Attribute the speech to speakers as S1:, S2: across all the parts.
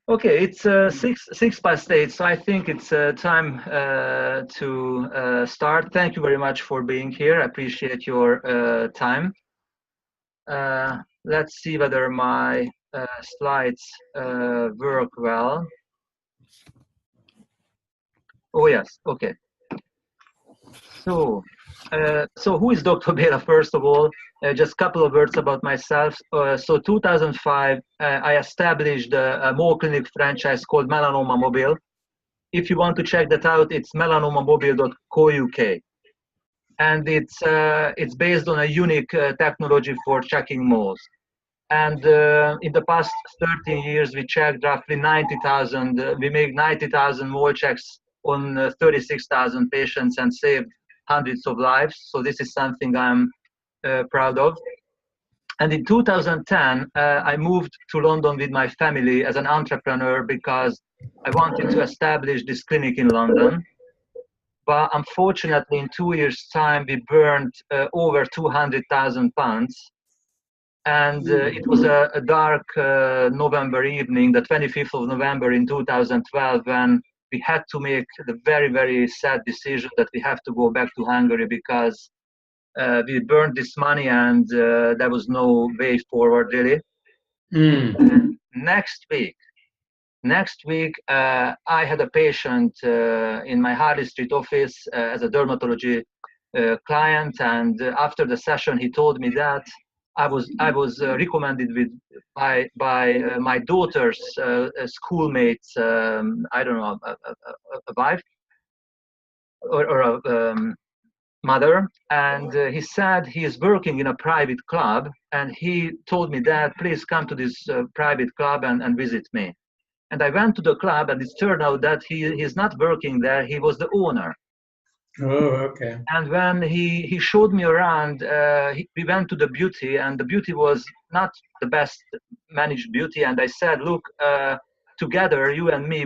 S1: Okay, it's six past eight, so I think it's time to start. Thank you very much for being here. I appreciate your time. Let's see whether my slides work well. Oh yes, okay. So who is Dr. Bela? First of all, just a couple of words about myself. So 2005, I established a Mo Clinic franchise called Melanoma Mobile. If you want to check that out, it's melanomamobile.co.uk, and it's based on a unique technology for checking moles. And in the past 13 years, we checked roughly 90,000. We made 90,000 mole checks on 36,000 patients and saved hundreds of lives. So this is something I'm proud of. And in 2010, I moved to London with my family as an entrepreneur because I wanted to establish this clinic in London. But unfortunately, in 2 years' time, we burned over £200,000. And it was a dark November evening, the 25th of November in 2012, when we had to make the very, very sad decision that we have to go back to Hungary because we burned this money and there was no way forward, really. Next week, I had a patient in my Harley Street office as a dermatology client, and after the session, he told me that I was recommended by my daughter's schoolmates. I don't know, a wife or a mother, and he said he is working in a private club, and he told me that please come to this private club and visit me. And I went to the club, and it turned out that he's not working there. He was the owner.
S2: Oh, okay.
S1: And when he showed me around, we went to the beauty, and the beauty was not the best managed beauty. And I said, look, together, you and me,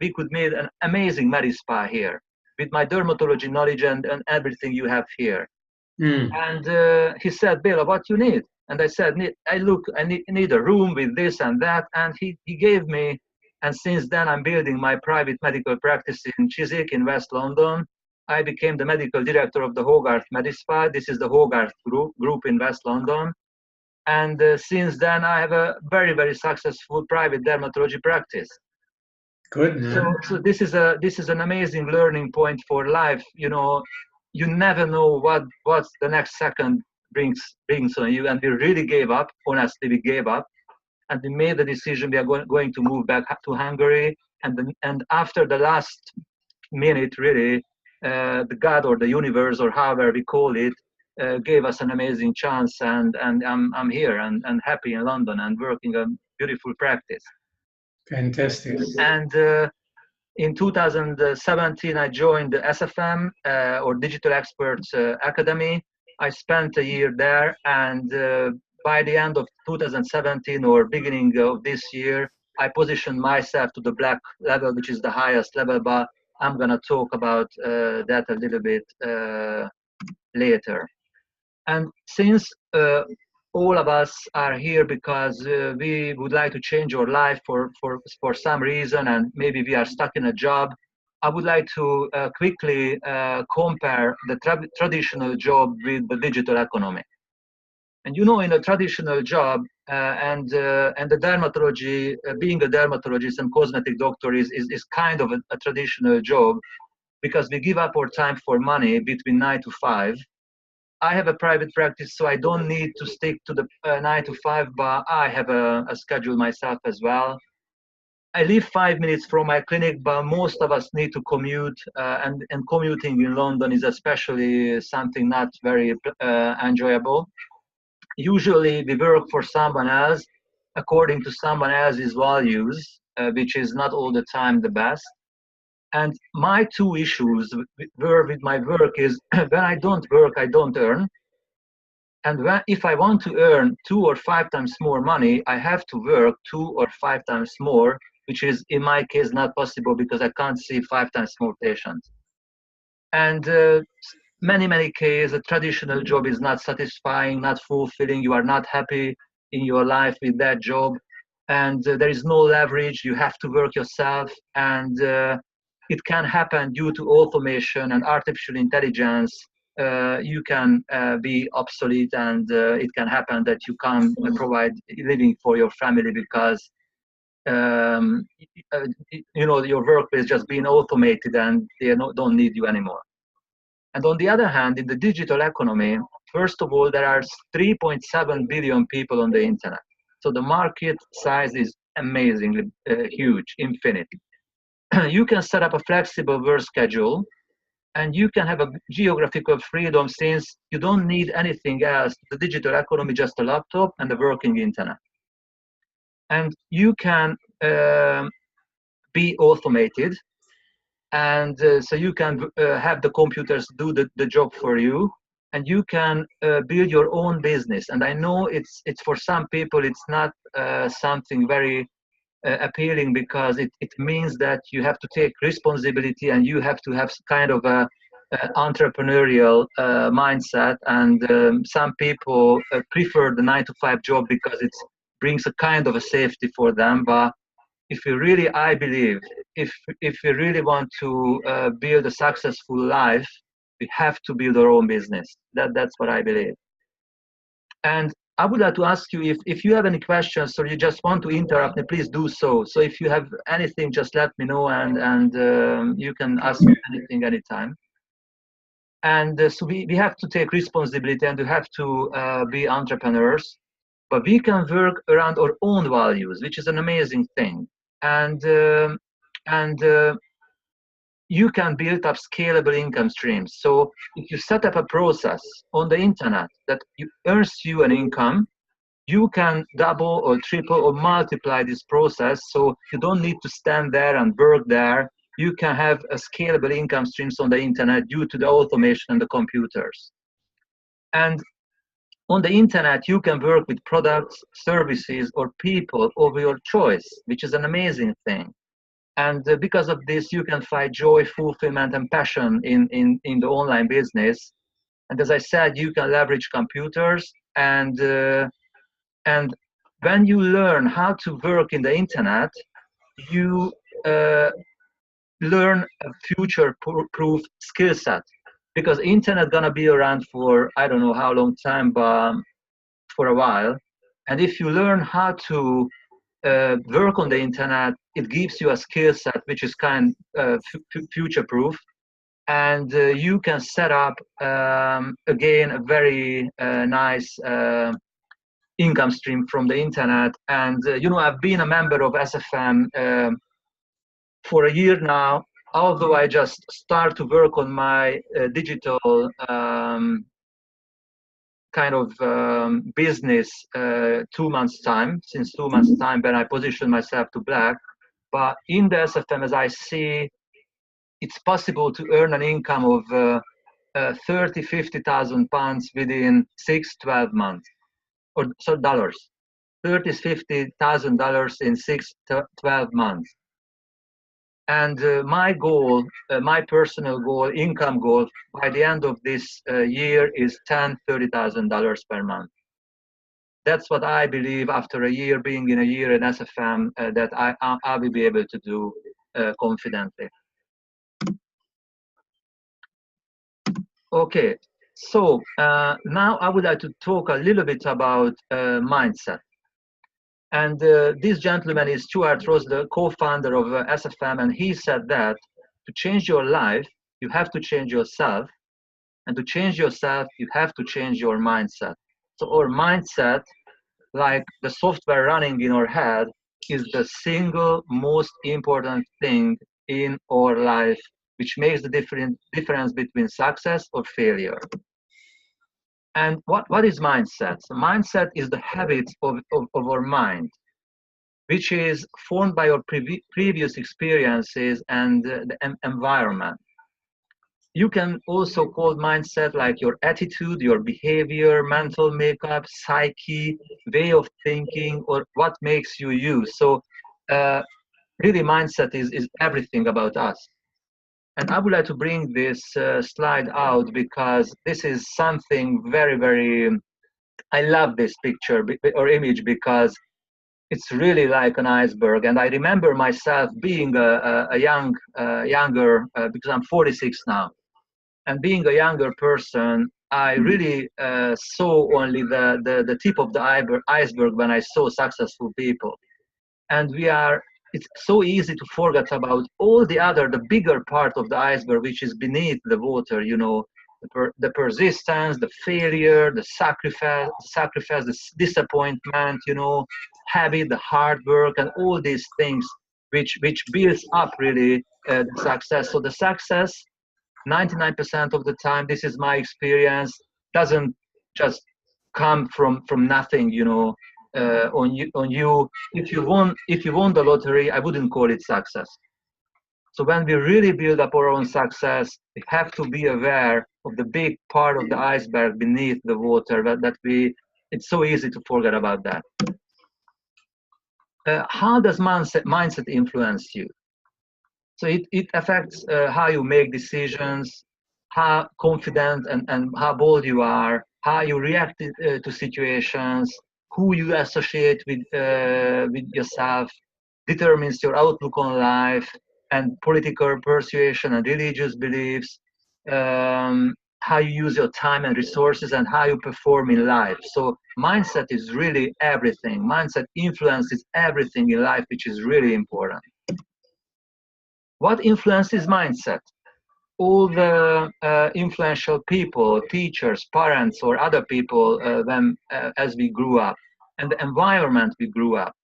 S1: we could make an amazing Spa here with my dermatology knowledge and everything you have here. And he said, Bela, what you need? And I said, I need a room with this and that. And he gave me, and since then I'm building my private medical practice in Chiswick in West London. I became the medical director of the Hogarth Spa. This is the Hogarth group in West London. And since then I have a very, very successful private dermatology practice.
S2: Good, man.
S1: So this is an amazing learning point for life. You know, you never know what's the next second brings on you. And we really gave up. Honestly, we gave up, and we made the decision we are going to move back to Hungary. And after the last minute, really, the God or the universe or however we call it gave us an amazing chance. And I'm here and happy in London and working a beautiful practice.
S2: Fantastic.
S1: And in 2017, I joined the SFM or Digital Experts Academy. I spent a year there, and by the end of 2017 or beginning of this year, I positioned myself to the black level, which is the highest level, but I'm going to talk about that a little bit later. And since all of us are here because we would like to change our life for some reason, and maybe we are stuck in a job, I would like to quickly compare the traditional job with the digital economy. And you know, in a traditional job, and the dermatology, being a dermatologist and cosmetic doctor is kind of a traditional job, because we give up our time for money between 9 to 5. I have a private practice, so I don't need to stick to the 9 to 5, but I have a schedule myself as well. I live 5 minutes from my clinic, but most of us need to commute, and commuting in London is especially something not very enjoyable. Usually we work for someone else according to someone else's values, which is not all the time the best. And my two issues were with my work is when I don't work, I don't earn. And if I want to earn 2 or 5 times more money, I have to work 2 or 5 times more, which is in my case not possible because I can't see 5 times more patients. And many cases, a traditional job is not satisfying, not fulfilling. You are not happy in your life with that job. and there is no leverage. You have to work yourself, and it can happen due to automation and artificial intelligence. You can be obsolete, and it can happen that you can't provide living for your family because um, your workplace just being automated and they don't need you anymore. And on the other hand, in the digital economy, first of all, there are 3.7 billion people on the internet. So the market size is amazingly huge, infinite. You can set up a flexible work schedule, and you can have a geographical freedom since you don't need anything else. The digital economy, just a laptop and a working internet. And you can be automated, and so you can have the computers do the job for you, and you can build your own business. And I know it's for some people it's not something very appealing, because it means that you have to take responsibility and you have to have kind of a entrepreneurial mindset. And some people prefer the 9-to-5 job because it brings a kind of a safety for them. But if we really, I believe, if we really want to build a successful life, we have to build our own business. That's what I believe. And I would like to ask you, if you have any questions or you just want to interrupt me, please do so. So if you have anything, just let me know, and you can ask me anything anytime. And so we have to take responsibility, and we have to be entrepreneurs, but we can work around our own values, which is an amazing thing. And you can build up scalable income streams. So if you set up a process on the internet that earns you an income, you can double or triple or multiply this process. So you don't need to stand there and work there. You can have a scalable income streams on the internet due to the automation and the computers. And on the internet, you can work with products, services, or people of your choice, which is an amazing thing. And because of this, you can find joy, fulfillment, and passion in the online business. And as I said, you can leverage computers, and when you learn how to work in the internet, you learn a future-proof skill set, because internet gonna be around for I don't know how long time, but for a while. And if you learn how to work on the internet, it gives you a skill set which is kind of future-proof, and you can set up again a very nice income stream from the internet. And I've been a member of SFM for a year now, although I just start to work on my digital kind of business 2 months time, since 2 months time when I position myself to black. But in the SFM, as I see, it's possible to earn an income of 30,000-50,000 pounds within 6-12 months, or so dollars, $30,000-50,000 in 6-12 months. And my goal, my personal goal, income goal, by the end of this year is $10,000-30,000 per month. That's what I believe after a year being in SFM that I will be able to do confidently. Okay, so now I would like to talk a little bit about mindset. And this gentleman is Stuart Ross, the co-founder of SFM, and he said that to change your life, you have to change yourself, and to change yourself, you have to change your mindset. So our mindset, like the software running in our head, is the single most important thing in our life, which makes the difference between success or failure. And what is mindset? So mindset is the habits of our mind, which is formed by our previous experiences and the environment. You can also call mindset like your attitude, your behavior, mental makeup, psyche, way of thinking, or what makes you you. So really mindset is everything about us. And I would like to bring this slide out because this is something very, very, I love this picture or image because it's really like an iceberg. And I remember myself being a younger, because I'm 46 now, and being a younger person, I really saw only the tip of the iceberg when I saw successful people. And it's so easy to forget about all the bigger part of the iceberg, which is beneath the water, the persistence, the failure, the disappointment, habit, the hard work, and all these things which builds up really the success. So the success, 99% of the time, this is my experience, doesn't just come from nothing, on you. If you won the lottery, I wouldn't call it success. So when we really build up our own success, we have to be aware of the big part of the iceberg beneath the water, it's so easy to forget about that. How does mindset influence you? So it affects how you make decisions, how confident and how bold you are, how you react to situations, who you associate with yourself, determines your outlook on life and political persuasion and religious beliefs, how you use your time and resources, and how you perform in life. So mindset is really everything. Mindset influences everything in life, which is really important. What influences mindset? All the influential people, teachers, parents, or other people as we grew up, and the environment we grew up,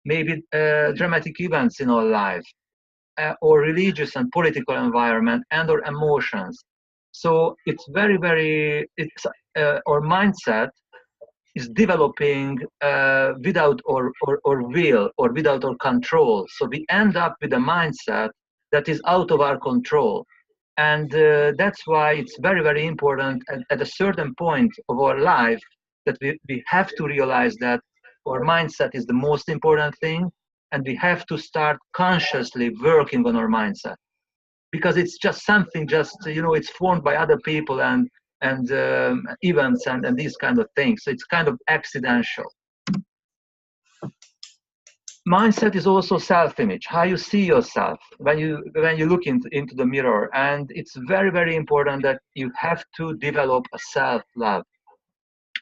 S1: maybe dramatic events in our life, or religious and political environment, and or emotions. So it's our mindset is developing without our will or without our control. So we end up with a mindset that is out of our control. And that's why it's very important at a certain point of our life that we have to realize that our mindset is the most important thing, and we have to start consciously working on our mindset, because it's just something, it's formed by other people and events and these kind of things. So it's kind of accidental. Mindset is also self-image, how you see yourself when you look into the mirror. And it's very important that you have to develop a self-love.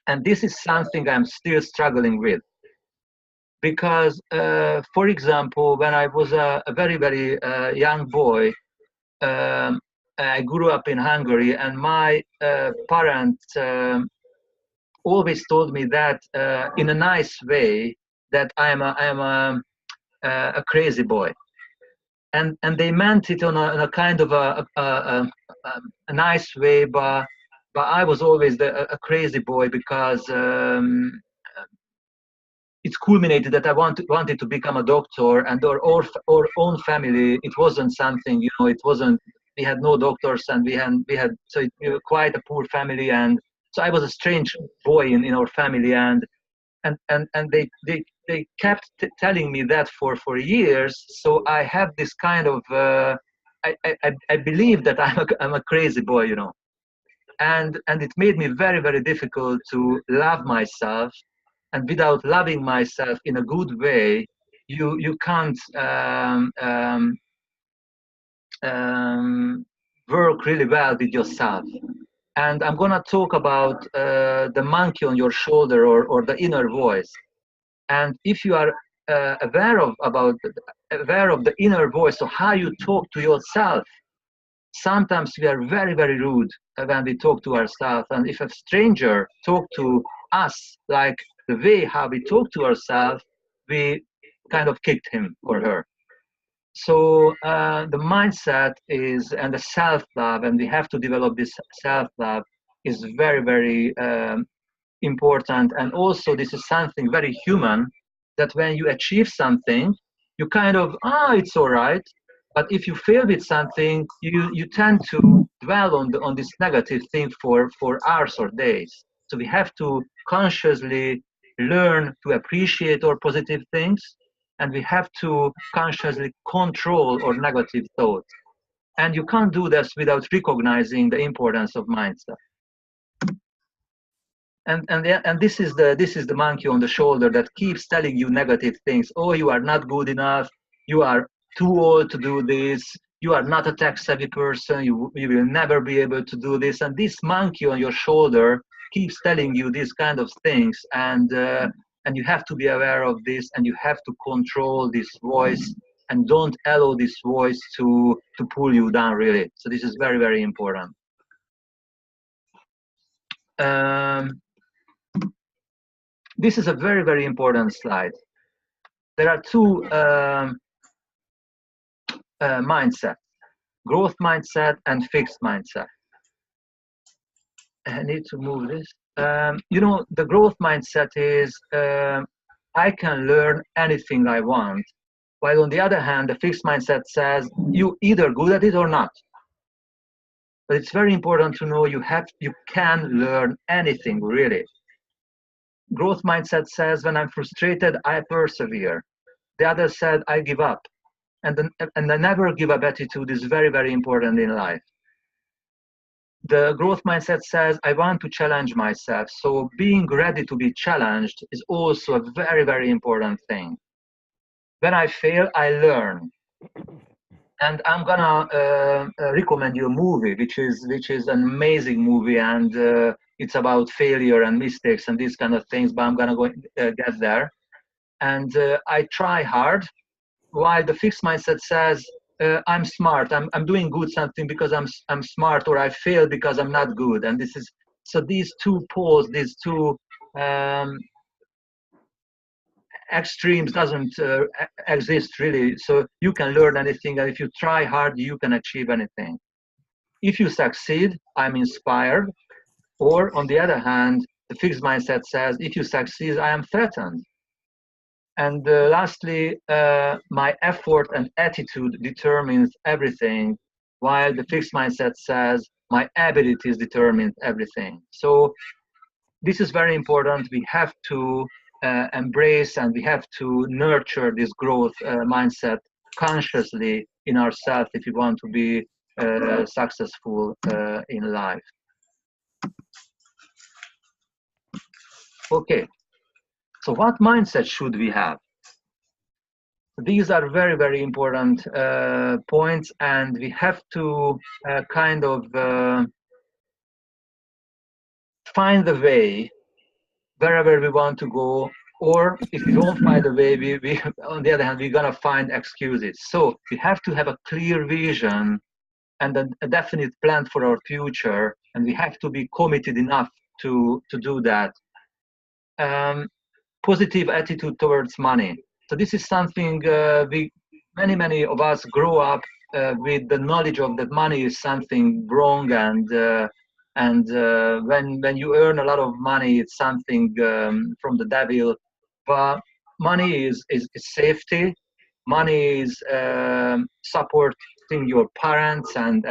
S1: And this is something I'm still struggling with, because for example, when I was a very young boy, I grew up in Hungary, and my parents always told me that in a nice way, that I'm a crazy boy, and they meant it on a kind of a nice way, but I was always a crazy boy, because it's culminated that I wanted to become a doctor, and our own family, it wasn't something, it wasn't, we had no doctors, and we had so we were quite a poor family, and so I was a strange boy in our family, and they kept telling me that for years. So I have this kind of I believe that I'm a crazy boy, and it made me very difficult to love myself. And without loving myself in a good way, you can't work really well with yourself. And I'm gonna talk about the monkey on your shoulder, or the inner voice. And if you are aware of the inner voice, so how you talk to yourself, sometimes we are very rude when we talk to ourselves. And if a stranger talk to us like the way how we talk to ourselves, we kind of kicked him or her. So the mindset is, and the self-love, and we have to develop this self-love, is very important. And also this is something very human, that when you achieve something, you kind of, it's all right. But if you fail with something, you tend to dwell on this negative thing for hours or days. So we have to consciously learn to appreciate our positive things, and we have to consciously control our negative thoughts. And you can't do this without recognizing the importance of mindset. And this is the monkey on the shoulder that keeps telling you negative things. Oh, you are not good enough. You are too old to do this. You are not a tech savvy person. You will never be able to do this. And this monkey on your shoulder keeps telling you these kind of things. And you have to be aware of this, and you have to control this voice, and don't allow this voice to pull you down, really. So this is very, very important. This is a very, very important slide. There are two mindsets: growth mindset and fixed mindset. I need to move this. The growth mindset is I can learn anything I want, while on the other hand, the fixed mindset says you either good at it or not. But it's very important to know you can learn anything, really. Growth mindset says when I'm frustrated, I persevere. The other said I give up. And the never give up attitude is very, very important in life. The growth mindset says I want to challenge myself. So being ready to be challenged is also a very, very important thing. When I fail, I learn. And I'm gonna recommend you a movie, which is an amazing movie, and it's about failure and mistakes and these kind of things. But I'm gonna go get there. And I try hard, while the fixed mindset says I'm smart. I'm doing good something because I'm smart, or I fail because I'm not good. And this is so these two poles, these two extremes doesn't exist, really. So you can learn anything, and if you try hard, you can achieve anything. If you succeed, I'm inspired. Or on the other hand, the fixed mindset says if you succeed, I am threatened. And lastly, my effort and attitude determines everything, while the fixed mindset says my abilities determine everything. So this is very important. We have to embrace, and we have to nurture this growth mindset consciously in ourselves if we want to be successful in life. Okay, so what mindset should we have? These are very, very important points, and we have to kind of find the way wherever we want to go. Or if we don't find the way, we on the other hand, we're gonna find excuses. So we have to have a clear vision and a definite plan for our future, and we have to be committed enough to do that. Positive attitude towards money. So this is something many of us grow up with the knowledge of that money is something wrong, and when you earn a lot of money, it's something from the devil. But money is safety. Money is supporting your parents and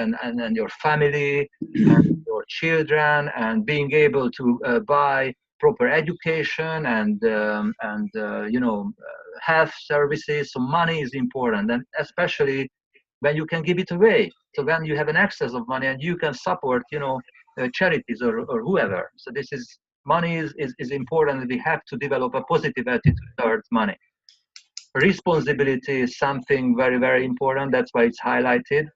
S1: your family and your children, and being able to buy proper education and health services. So money is important, and especially when you can give it away. So when you have an excess of money and you can support charities or whoever. So this is money is important. We have to develop a positive attitude towards money. Responsibility is something very, very important. That's why it's highlighted.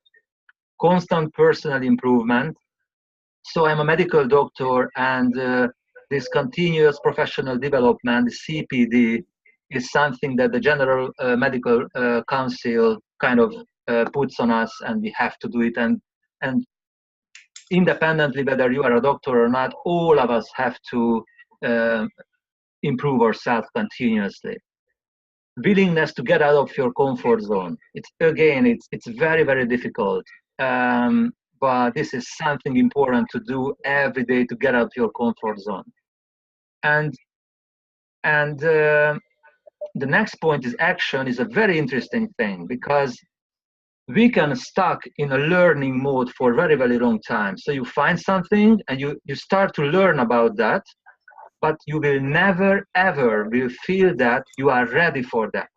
S1: Constant personal improvement. So I'm a medical doctor, and this continuous professional development, CPD, is something that the General Medical Council kind of puts on us, and we have to do it. And independently, whether you are a doctor or not, all of us have to improve ourselves continuously. Willingness to get out of your comfort zone. It's very, very difficult. But this is something important to do every day, to get out of your comfort zone. And the next point is action. Is a very interesting thing, because we can stuck in a learning mode for a very, very long time. So you find something and you start to learn about that, but you will never ever will feel that you are ready for that.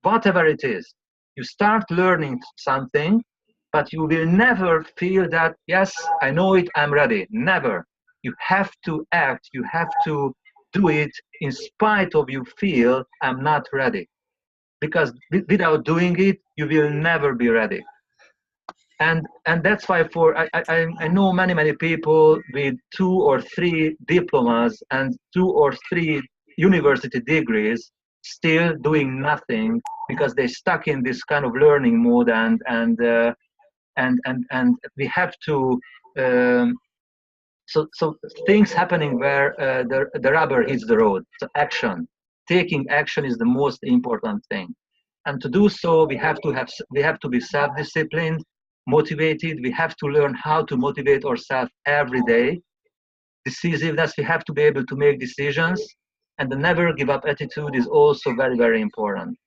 S1: Whatever it is, you start learning something, but you will never feel that, yes, I know it, I'm ready. Never. You have to act, you have to do it in spite of you feel I'm not ready. Because without doing it, you will never be ready. And that's why I know many people with 2 or 3 diplomas and 2 or 3 university degrees still doing nothing because they're stuck in this kind of learning mode, and we have to so things happening where the rubber hits the road. So action, taking action is the most important thing. And to do so, we have to be self-disciplined, motivated. We have to learn how to motivate ourselves every day. Decisiveness, we have to be able to make decisions, and the never give up attitude is also very important.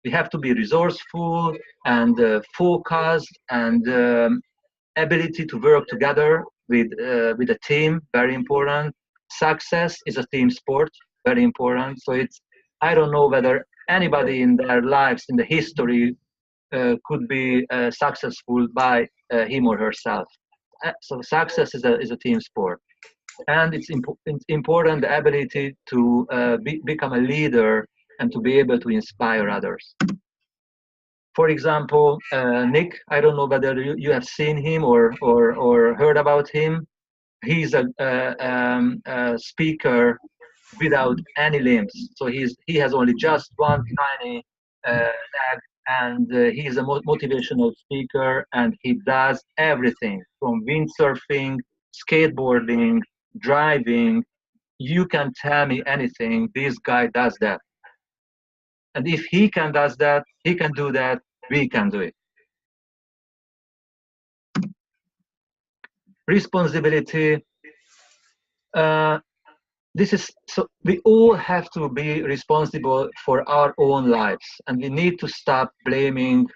S1: We have to be resourceful and focused, and ability to work together with a team, very important. Success is a team sport, very important. So it's, I don't know whether anybody in their lives in the history could be successful by him or herself. So success is a team sport, and it's important the ability to become a leader and to be able to inspire others. For example, Nick, I don't know whether you have seen him or heard about him. He's a speaker without any limbs. So he has only just one tiny leg, and he's a motivational speaker, and he does everything from windsurfing, skateboarding, driving. You can tell me anything, this guy does that. And if he can does that, he can do that, we can do it. Responsibility. This is so we all have to be responsible for our own lives, and we need to stop blaming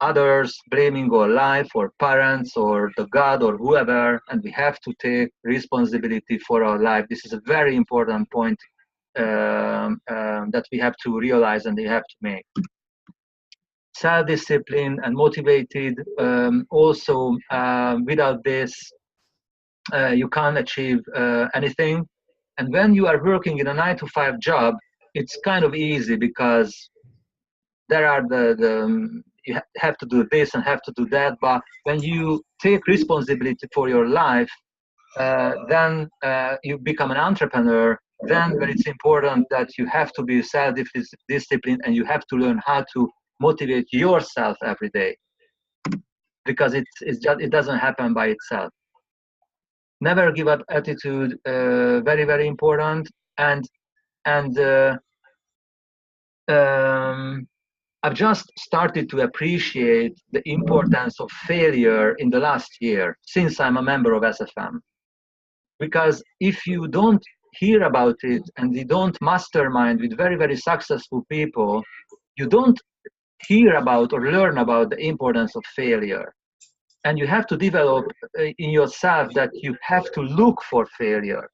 S1: others, blaming our life or parents or the God or whoever, and we have to take responsibility for our life. This is a very important point that we have to realize and we have to make. Self-discipline and motivated. Also, without this, you can't achieve anything. And when you are working in a 9-to-5 job, it's kind of easy because there are you have to do this and have to do that. But when you take responsibility for your life, then you become an entrepreneur. Then, when it's important that you have to be self-disciplined and you have to learn how to motivate yourself every day, because it doesn't happen by itself. Never give up attitude, very important. And I've just started to appreciate the importance of failure in the last year since I'm a member of SFM. Because if you don't hear about it and you don't mastermind with very successful people, you don't hear about or learn about the importance of failure. And you have to develop in yourself that you have to look for failure.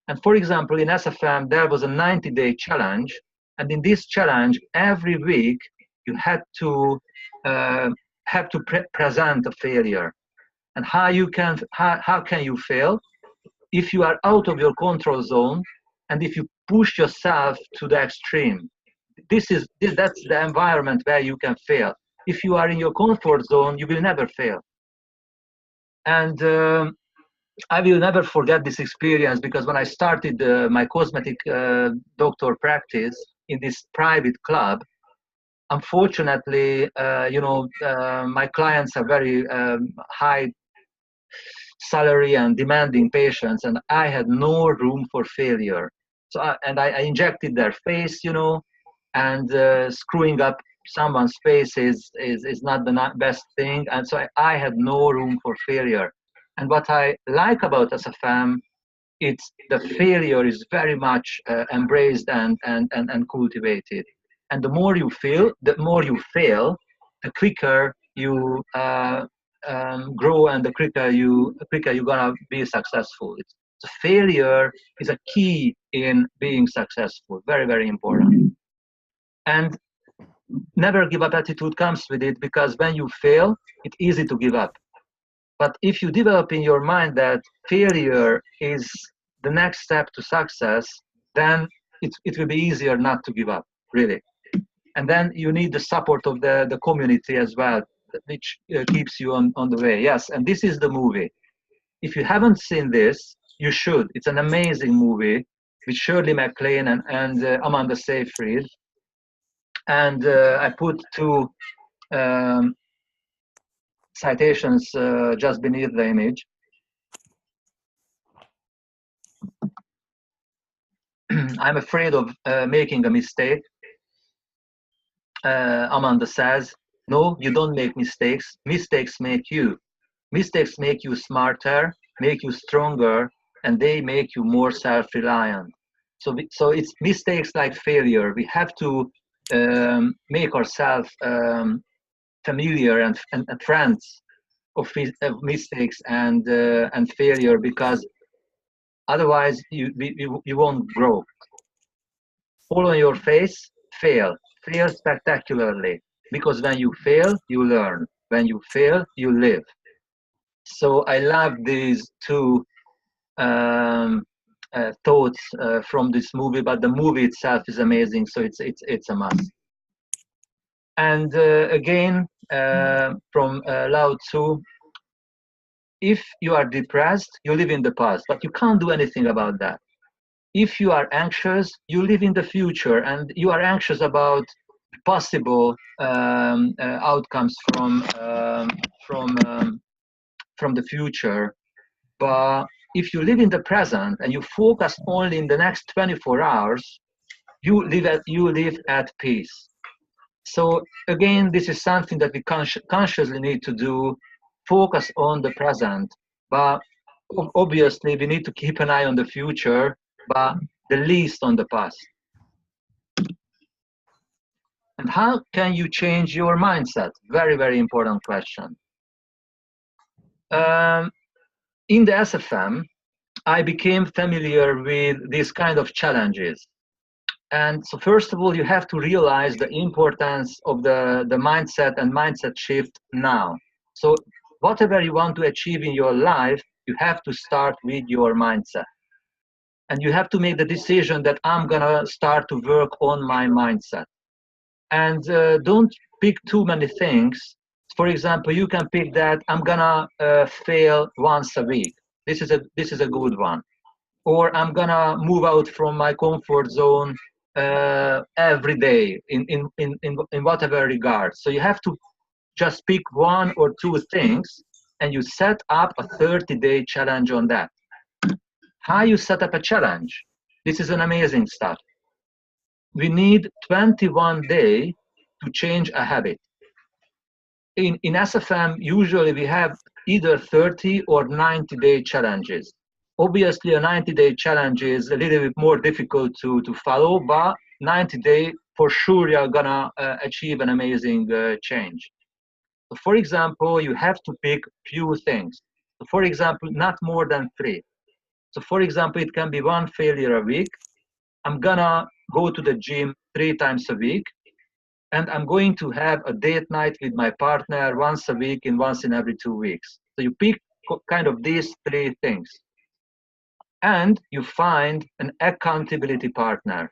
S1: And for example, in SFM, there was a 90-day challenge. And in this challenge, every week, you had to present a failure. And how can you fail? If you are out of your control zone and if you push yourself to the extreme. That's the environment where you can fail. If you are in your comfort zone, you will never fail. And I will never forget this experience, because when I started my cosmetic doctor practice in this private club, unfortunately, my clients are very high salary and demanding patients, and I had no room for failure. So I injected their face, and screwing up someone's face is not the best thing, and so I had no room for failure. And what I like about SFM, it's the failure is very much embraced and cultivated. And the more you fail, the quicker you grow, and the quicker you're gonna be successful. The failure is a key in being successful. Very important. And never give up attitude comes with it, because when you fail, it's easy to give up. But if you develop in your mind that failure is the next step to success, then it will be easier not to give up, really. And then you need the support of the community as well, which keeps you on the way. Yes, and this is the movie. If you haven't seen this, you should. It's an amazing movie with Shirley MacLaine and Amanda Seyfried. And I put two um, citations just beneath the image. I'm afraid of making a mistake. Amanda says, no, you don't make mistakes. Mistakes make you. Mistakes make you smarter, make you stronger, and they make you more self-reliant. So it's mistakes like failure. We have to make ourselves familiar and friends of mistakes and failure, because otherwise you won't grow. Fall on your face, fail spectacularly, because when you fail, you learn. When you fail, you live. So I love these two thoughts from this movie, but the movie itself is amazing, so it's a must. And again, from Lao Tzu, if you are depressed, you live in the past, but you can't do anything about that. If you are anxious, you live in the future, and you are anxious about possible outcomes from the future. But if you live in the present and you focus only in the next 24 hours, you live at peace. So again, this is something that we consciously need to do, focus on the present. But obviously, we need to keep an eye on the future, but the least on the past. And how can you change your mindset? Very, very important question. In the SFM, I became familiar with these kind of challenges. And so first of all, you have to realize the importance of the mindset and mindset shift now. So whatever you want to achieve in your life, you have to start with your mindset. And you have to make the decision that I'm gonna start to work on my mindset. And don't pick too many things. For example, you can pick that I'm gonna fail once a week. This is a good one. Or I'm gonna move out from my comfort zone every day in whatever regard. So you have to just pick one or two things, and you set up a 30-day challenge on that. How you set up a challenge? This is an amazing stuff. We need 21 days to change a habit. In SFM, usually we have either 30 or 90-day challenges. Obviously, a 90-day challenge is a little bit more difficult to follow, but 90 days, for sure, you're gonna achieve an amazing change. So for example, you have to pick few things. So for example, not more than 3. So for example, it can be 1 failure a week. I'm gonna go to the gym 3 times a week, and I'm going to have a date night with my partner once a week and once in every 2 weeks. So you pick kind of these 3 things. And you find an accountability partner,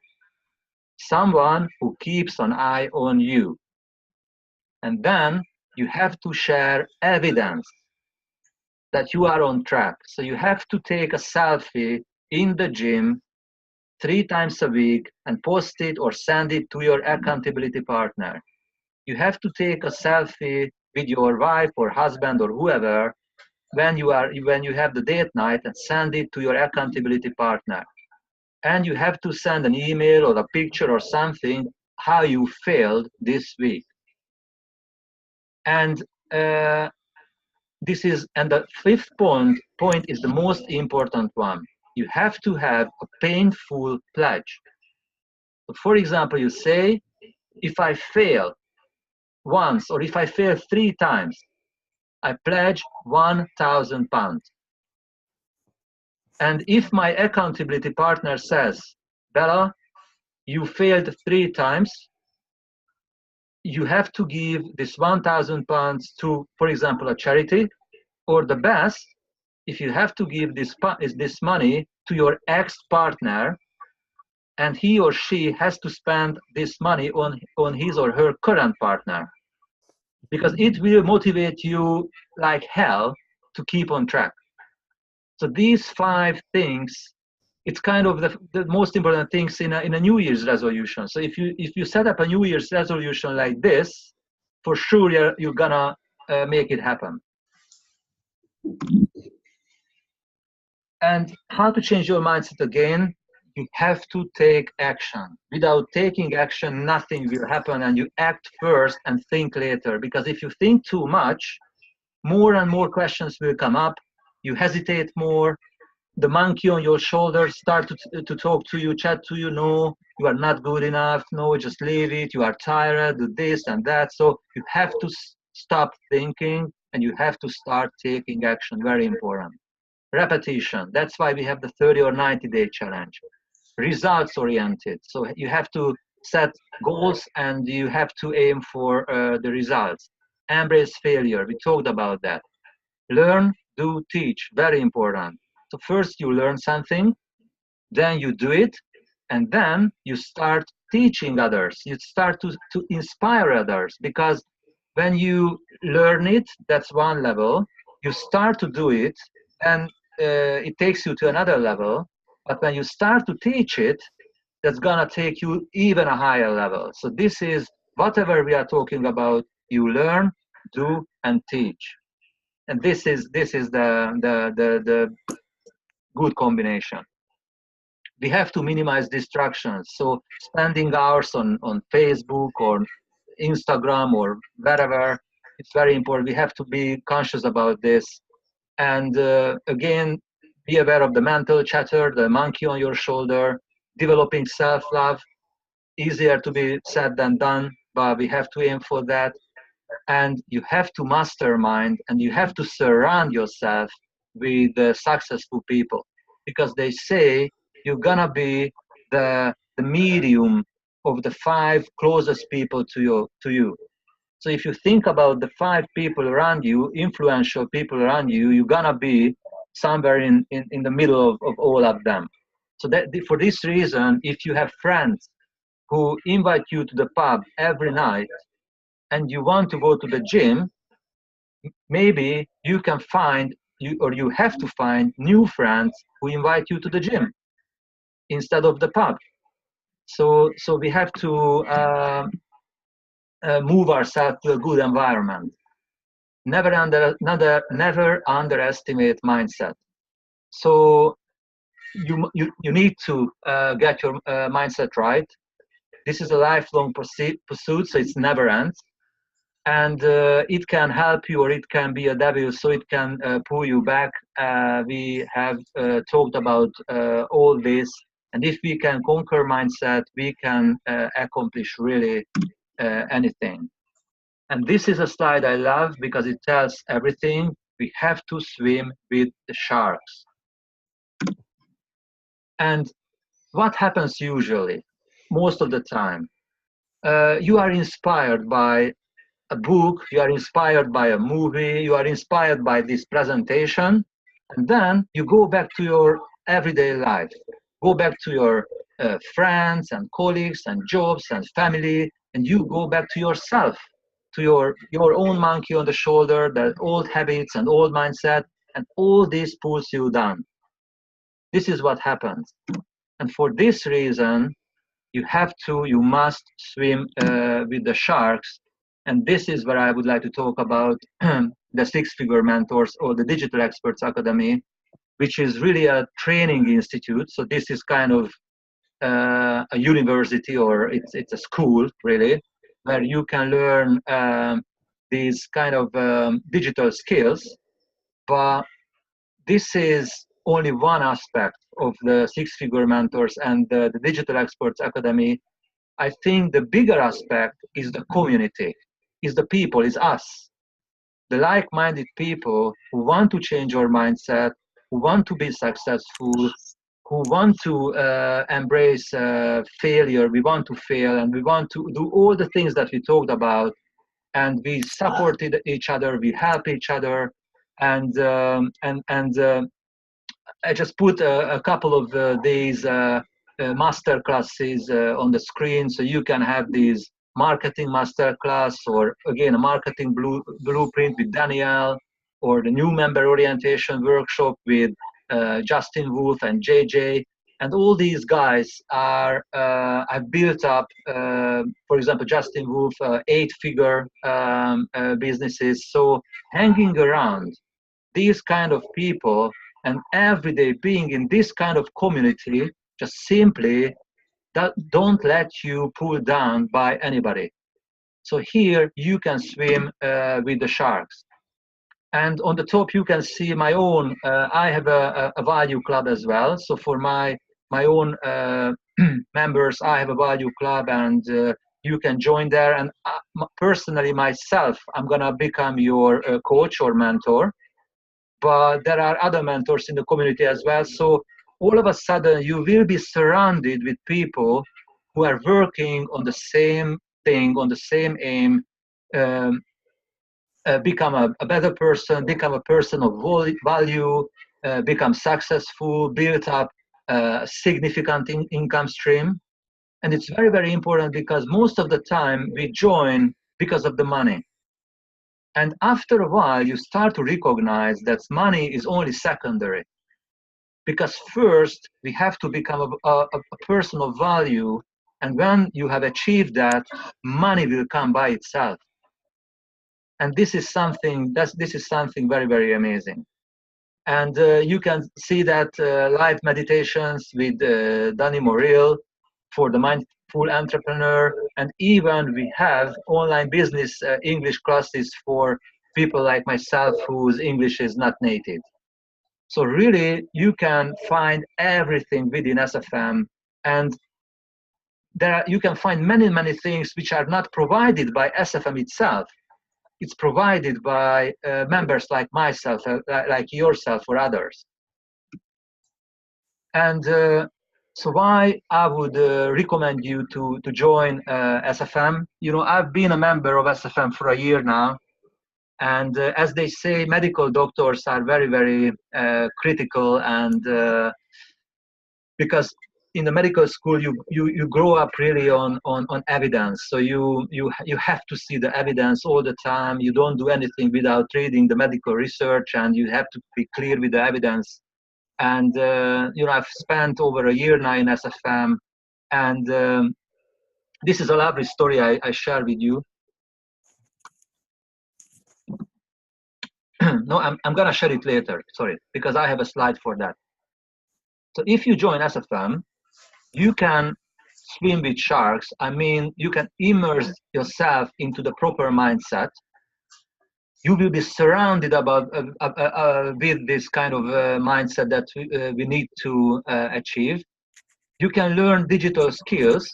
S1: someone who keeps an eye on you. And then you have to share evidence that you are on track. So you have to take a selfie in the gym 3 times a week and post it or send it to your accountability partner. You have to take a selfie with your wife or husband or whoever when you have the date night and send it to your accountability partner. And you have to send an email or a picture or something how you failed this week. And the 5th point is the most important one. You have to have a painful pledge. So for example, you say, if I fail once or if I fail 3 times, I pledge £1,000. And if my accountability partner says, Bela, you failed 3 times, you have to give this £1,000 to, for example, a charity, Or the best, if you have to give this money to your ex-partner, and he or she has to spend this money on his or her current partner, because it will motivate you like hell to keep on track. So these 5 things, it's kind of the most important things in a New Year's resolution. So if you set up a New Year's resolution like this, for sure you're gonna make it happen. And how to change your mindset again? You have to take action. Without taking action, nothing will happen, and you act first and think later. Because if you think too much, more and more questions will come up. You hesitate more. The monkey on your shoulder start to talk to you, chat to you. No, you are not good enough. No, just leave it. You are tired. Do this and that. So you have to stop thinking, and you have to start taking action. Very important. Repetition. That's why we have the 30 or 90-day challenge. Results oriented. So you have to set goals and you have to aim for the results. Embrace failure. We talked about that. Learn, do, teach. Very important. So first you learn something, then you do it, and then you start teaching others. You start to inspire others, because when you learn it, that's one level. You start to do it, and it takes you to another level. But when you start to teach it, that's gonna take you even a higher level. So this is whatever we are talking about. You learn, do, and teach, and this is the good combination. We have to minimize distractions. So spending hours on Facebook or Instagram or wherever, it's very important. We have to be conscious about this. And again, be aware of the mental chatter, the monkey on your shoulder, developing self-love. Easier to be said than done, but we have to aim for that. And you have to mastermind, and you have to surround yourself with successful people, because they say you're gonna be the medium of the 5 closest people to you. So if you think about the 5 people around you, influential people around you, you're gonna be somewhere in the middle of all of them. So that for this reason, if you have friends who invite you to the pub every night and you want to go to the gym, maybe you can find you have to find new friends who invite you to the gym instead of the pub. So we have to move ourselves to a good environment. Never underestimate mindset. So you need to get your mindset right. This is a lifelong pursuit, so it's never ends. And it can help you or it can be a devil, so it can pull you back. We have talked about all this, and if we can conquer mindset, we can accomplish really anything. And this is a slide I love because it tells everything. We have to swim with the sharks. And what happens usually, most of the time? You are inspired by a book, you are inspired by a movie, you are inspired by this presentation, and then you go back to your everyday life, go back to your friends and colleagues and jobs and family, and you go back to yourself, to your own monkey on the shoulder, the old habits and old mindset, and all this pulls you down. This is what happens. And for this reason, you must swim with the sharks. And this is where I would like to talk about the Six-Figure Mentors or the Digital Experts Academy, which is really a training institute. So this is kind of a university, or it's a school, really, where you can learn these kind of digital skills. But this is only one aspect of the Six-Figure Mentors and the Digital Experts Academy. I think the bigger aspect is the community, is the people, is us, the like-minded people who want to change our mindset, who want to be successful, who want to embrace failure. We want to fail, and we want to do all the things that we talked about, and we supported each other, we help each other, and I just put a couple of these master classes on the screen, so you can have these marketing master class, or again a marketing blueprint with Danielle, or the new member orientation workshop with Justin Wolf and JJ. And all these guys are have built up, for example, Justin Wolf, 8-figure businesses. So hanging around these kind of people and every day being in this kind of community just simply don't let you pull down by anybody. So here you can swim with the sharks. And on the top you can see my own, I have a value club as well. So for my own members, I have a value club, and you can join there. And personally myself, I'm gonna become your coach or mentor, but there are other mentors in the community as well. So all of a sudden, you will be surrounded with people who are working on the same thing, on the same aim, um, become a better person, become a person of value, become successful, build up a significant income stream. And it's very, very important because most of the time we join because of the money. And after a while, you start to recognize that money is only secondary. Because first, we have to become a person of value. And when you have achieved that, money will come by itself. And this is something very, very amazing. And you can see that live meditations with Danny Morrill for the mindful entrepreneur, and even we have online business English classes for people like myself whose English is not native. So really, you can find everything within SFM, and you can find many, many things which are not provided by SFM itself. It's provided by members like myself, like yourself, or others. And so why I would recommend you to join SFM. You know, I've been a member of SFM for a year now, and as they say, medical doctors are very, very critical, and because in the medical school you grow up really on evidence. So you have to see the evidence all the time. You don't do anything without reading the medical research, and you have to be clear with the evidence. And you know, I've spent over a year now in SFM, and this is a lovely story I share with you. No, I'm gonna share it later, sorry, because I have a slide for that. So if you join SFM, you can swim with sharks. I mean, you can immerse yourself into the proper mindset. You will be surrounded with this kind of mindset that we need to achieve. You can learn digital skills,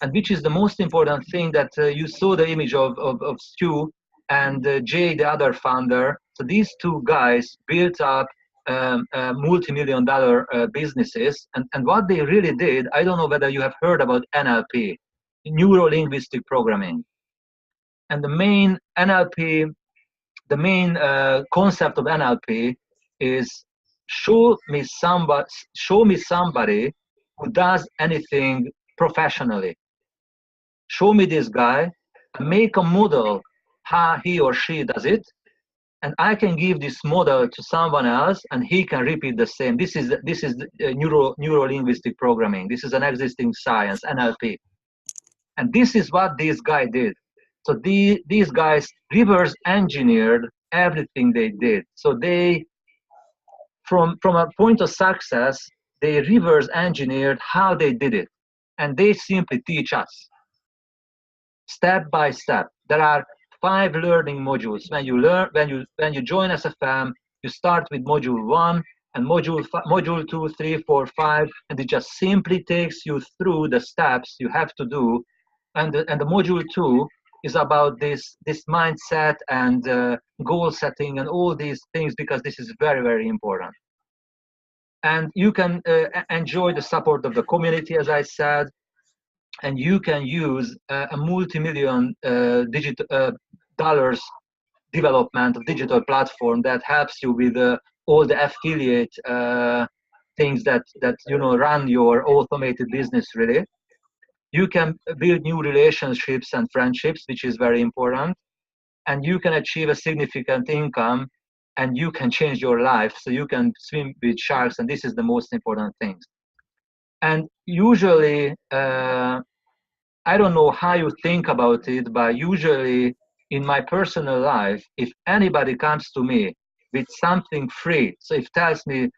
S1: and which is the most important thing, that you saw the image of Stu and Jay, the other founder. So these two guys built up multi-million-dollar businesses, and what they really did, I don't know whether you have heard about NLP, neuro-linguistic programming. And the main concept of NLP is show me somebody who does anything professionally. Show me this guy, make a model how he or she does it, and I can give this model to someone else, and he can repeat the same. This is neuro-linguistic programming. This is an existing science, NLP. And this is what this guy did. So these guys reverse engineered everything they did. So they, from a point of success, they reverse engineered how they did it. And they simply teach us step by step. There are 5 learning modules. When you join SFM, you start with module 1 and module 2, 3, 4, 5, and it just simply takes you through the steps you have to do. And the module 2 is about this mindset and goal setting and all these things, because this is very, very important. And you can enjoy the support of the community, as I said, and you can use a multi-million dollars development of digital platform that helps you with all the affiliate things that run your automated business really. You can build new relationships and friendships, which is very important, and you can achieve a significant income, and you can change your life. So you can swim with sharks, and this is the most important thing. And usually, I don't know how you think about it, but usually in my personal life, if anybody comes to me with something free, so if tells me,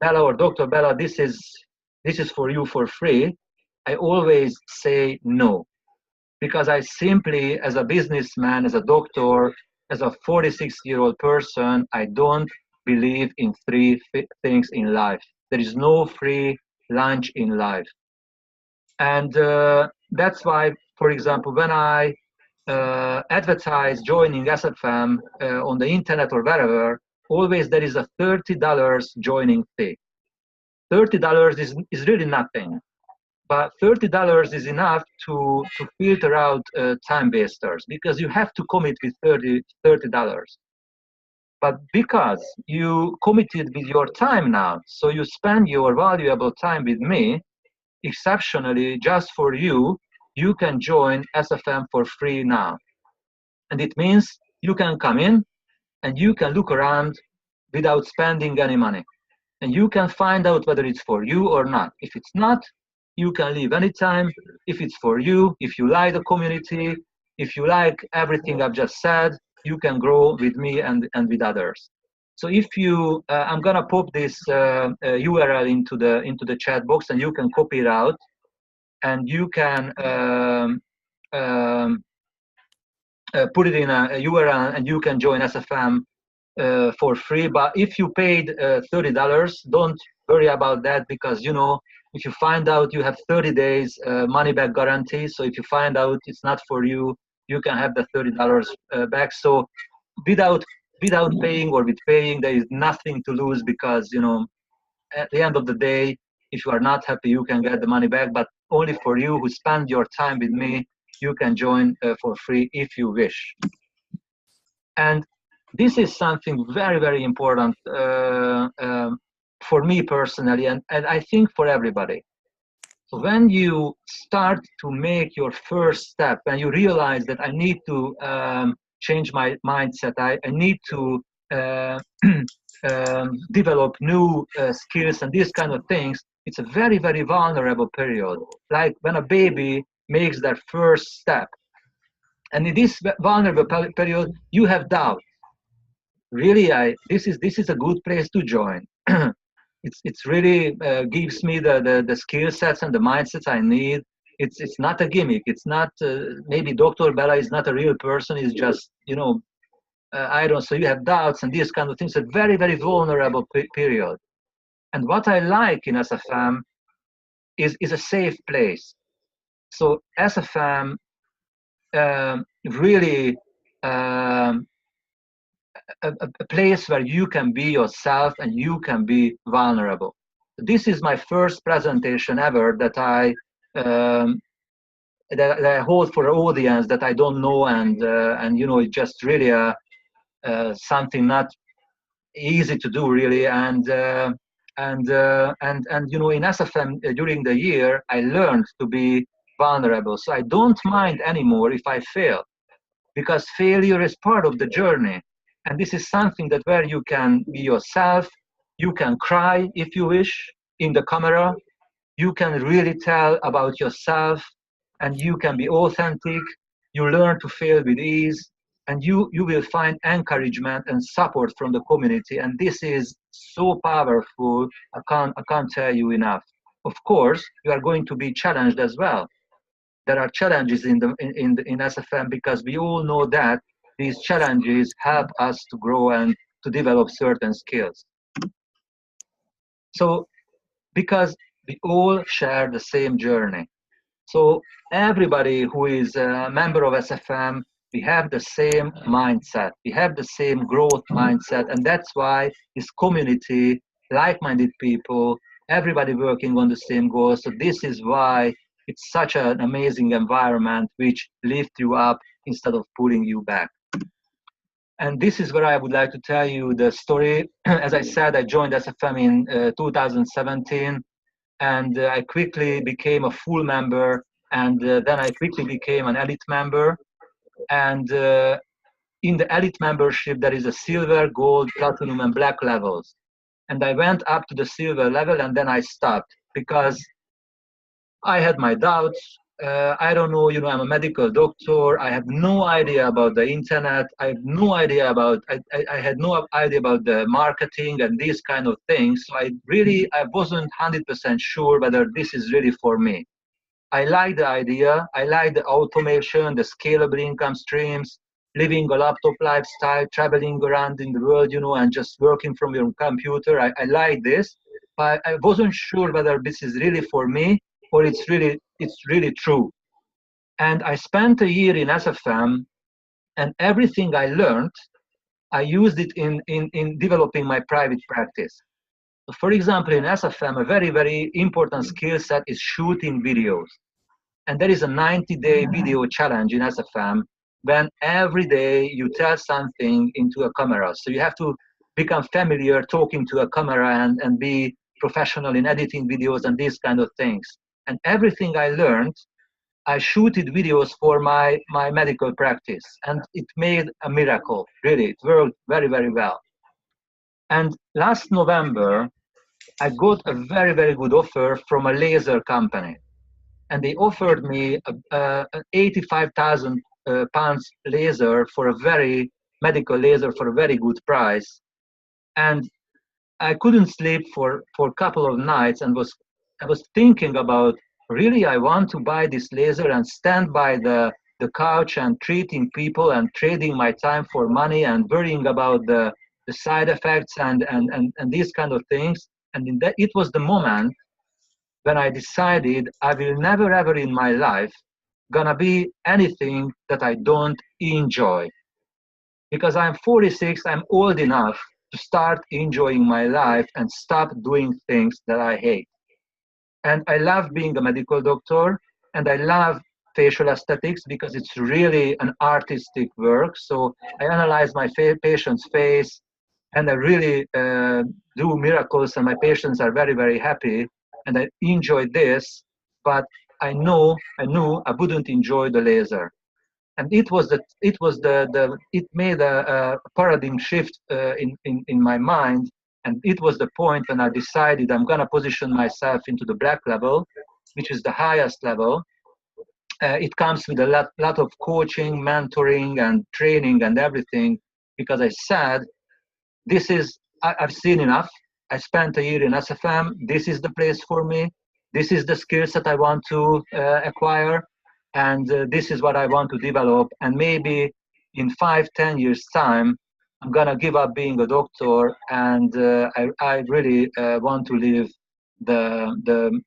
S1: Bela or Dr. Bela, this is for you for free, I always say no. Because I simply, as a businessman, as a doctor, as a 46-year-old person, I don't believe in free things in life. There is no free lunch in life. And that's why, for example, when I advertise joining SFM on the internet or wherever, always there is a $30 joining fee. $30 is really nothing, but $30 is enough to filter out time wasters, because you have to commit with $30. But because you committed with your time now, so you spend your valuable time with me, exceptionally, just for you, you can join SFM for free now. And it means you can come in and you can look around without spending any money. And you can find out whether it's for you or not. If it's not, you can leave anytime. If it's for you, if you like the community, if you like everything I've just said, you can grow with me and with others. So if you, I'm gonna pop this URL into the chat box, and you can copy it out, and you can put it in a URL, and you can join SFM for free. But if you paid $30, don't worry about that, because if you find out, you have 30 days money back guarantee. So if you find out it's not for you, you can have the $30 back. So without paying or with paying, there is nothing to lose, because at the end of the day, if you are not happy, you can get the money back. But only for you who spend your time with me, you can join for free if you wish. And this is something very, very important for me personally, and I think for everybody. So when you start to make your first step, and you realize that I need to change my mindset, I need to develop new skills and these kind of things, it's a very, very vulnerable period. Like when a baby makes their first step. And in this vulnerable period, you have doubt. Really, this is a good place to join. It's really gives me the skill sets and the mindsets I need. It's not a gimmick. It's not maybe Dr. Bela is not a real person. It's just I don't. So you have doubts and these kind of things. A very, very vulnerable period. And what I like in SFM is a safe place. So SFM really. A place where you can be yourself and you can be vulnerable. This is my first presentation ever that I hold for an audience that I don't know, and it's just really something not easy to do really. And in SFM during the year, I learned to be vulnerable. So I don't mind anymore if I fail, because failure is part of the journey. And this is something that where you can be yourself, you can cry if you wish in the camera, you can really tell about yourself, and you can be authentic. You learn to fail with ease, and you will find encouragement and support from the community. And this is so powerful, I can't tell you enough. Of course, you are going to be challenged as well. There are challenges in SFM, because we all know that these challenges help us to grow and to develop certain skills. So because we all share the same journey. So everybody who is a member of SFM, we have the same mindset. We have the same growth mindset. And that's why this community, like-minded people, everybody working on the same goal. So this is why it's such an amazing environment which lifts you up instead of pulling you back. And this is where I would like to tell you the story. As I said, I joined SFM in 2017, and I quickly became a full member, and then I quickly became an elite member. And in the elite membership, there is a silver, gold, platinum, and black levels. And I went up to the silver level, and then I stopped because I had my doubts. I don't know, I'm a medical doctor. I have no idea about the internet. I have no idea about, I had no idea about the marketing and these kind of things. So I wasn't 100% sure whether this is really for me. I like the idea. I like the automation, the scalable income streams, living a laptop lifestyle, traveling around in the world, and just working from your computer. I like this, but I wasn't sure whether this is really for me or it's really true. And I spent a year in SFM, and everything I learned, I used it in developing my private practice. For example, in SFM, a very, very important skill set is shooting videos. And there is a 90-day video challenge in SFM when every day you tell something into a camera. So you have to become familiar talking to a camera and be professional in editing videos and these kind of things. And everything I learned, I shooted videos for my medical practice. And it made a miracle, really. It worked very, very well. And last November, I got a very, very good offer from a laser company. And they offered me an 85,000 pounds laser for a very medical laser for a very good price. And I couldn't sleep for a couple of nights and I was thinking about, really, I want to buy this laser and stand by the couch and treating people and trading my time for money and worrying about the side effects and these kind of things. And it was the moment when I decided I will never ever in my life gonna be anything that I don't enjoy. Because I'm 46, I'm old enough to start enjoying my life and stop doing things that I hate. And I love being a medical doctor, and I love facial aesthetics because it's really an artistic work. So I analyze my patient's face, and I really do miracles, and my patients are very, very happy, and I enjoy this. But I knew I wouldn't enjoy the laser, and it made a paradigm shift in my mind, and it was the point when I decided I'm gonna position myself into the black level, which is the highest level. It comes with a lot of coaching, mentoring, and training and everything, because I said, I've seen enough. I spent a year in SFM. This is the place for me. This is the skills that I want to acquire, and this is what I want to develop. And maybe in 5, 10 years time, I'm gonna give up being a doctor, and I really want to live the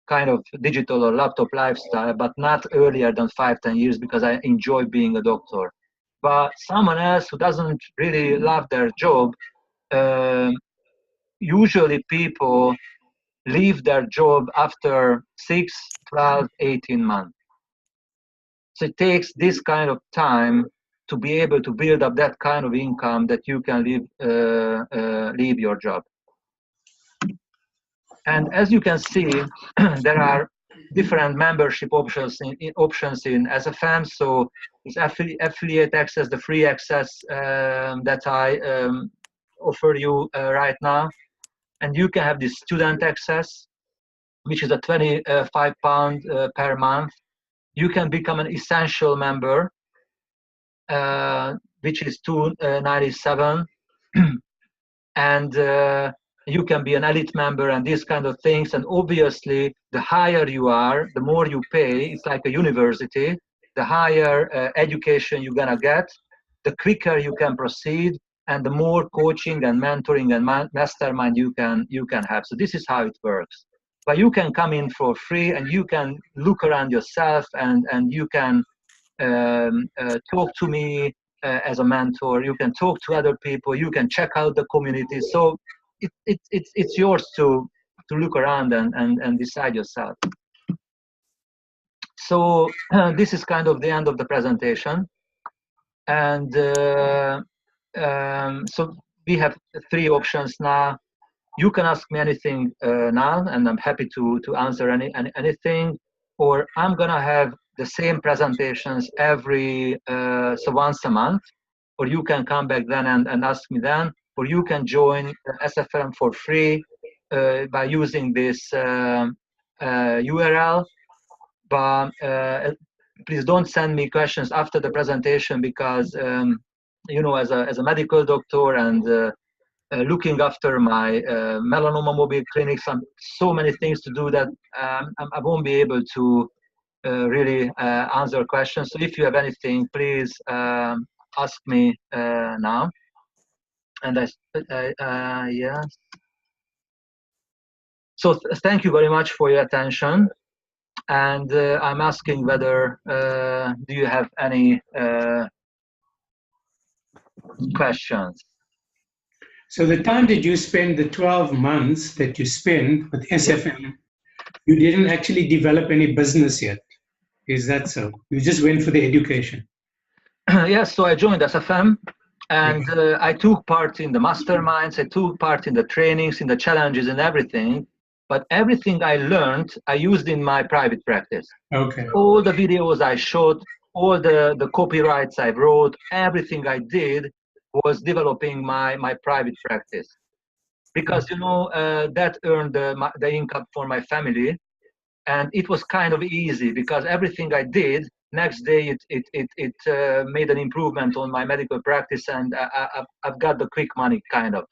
S1: kind of digital or laptop lifestyle, but not earlier than 5, 10 years, because I enjoy being a doctor. But someone else who doesn't really love their job, um, usually people leave their job after 6, 12, 18 months. So it takes this kind of time to be able to build up that kind of income that you can leave your job. And as you can see, there are different membership options in SFM. So it's affiliate access, the free access that I offer you right now. And you can have this student access, which is a £25 per month. You can become an essential member, which is $297. And you can be an elite member and these kind of things. And obviously, the higher you are, the more you pay. It's like a university. The higher education you're gonna get, the quicker you can proceed, and the more coaching and mentoring and mastermind you can have. So this is how it works. But you can come in for free, and you can look around yourself, and you can talk to me as a mentor. You can talk to other people. You can check out the community. So it's yours to look around and decide yourself. So this is kind of the end of the presentation. And so we have three options now. You can ask me anything now, and I'm happy to answer anything. Or I'm gonna have the same presentations every so once a month. Or you can come back then and ask me then. Or you can join SFM for free by using this URL. But please don't send me questions after the presentation, because you know, as a medical doctor and looking after my melanoma mobile clinics, so many things to do that I won't be able to really answer questions. So if you have anything, please ask me now. And yeah. So thank you very much for your attention. And I'm asking whether do you have any questions?
S2: So the time that you spend, the 12 months that you spend with SFM, you didn't actually develop any business yet. Is that so? You just went for the education.
S1: Yes, so I joined SFM, and I took part in the masterminds, I took part in the trainings, in the challenges and everything. But everything I learned, I used in my private practice.
S2: Okay.
S1: All the videos I shot, all the copyrights I wrote, everything I did was developing my private practice. Because, you know, that earned the income for my family. And it was kind of easy, because everything I did, next day it made an improvement on my medical practice, and I've got the quick money, kind of.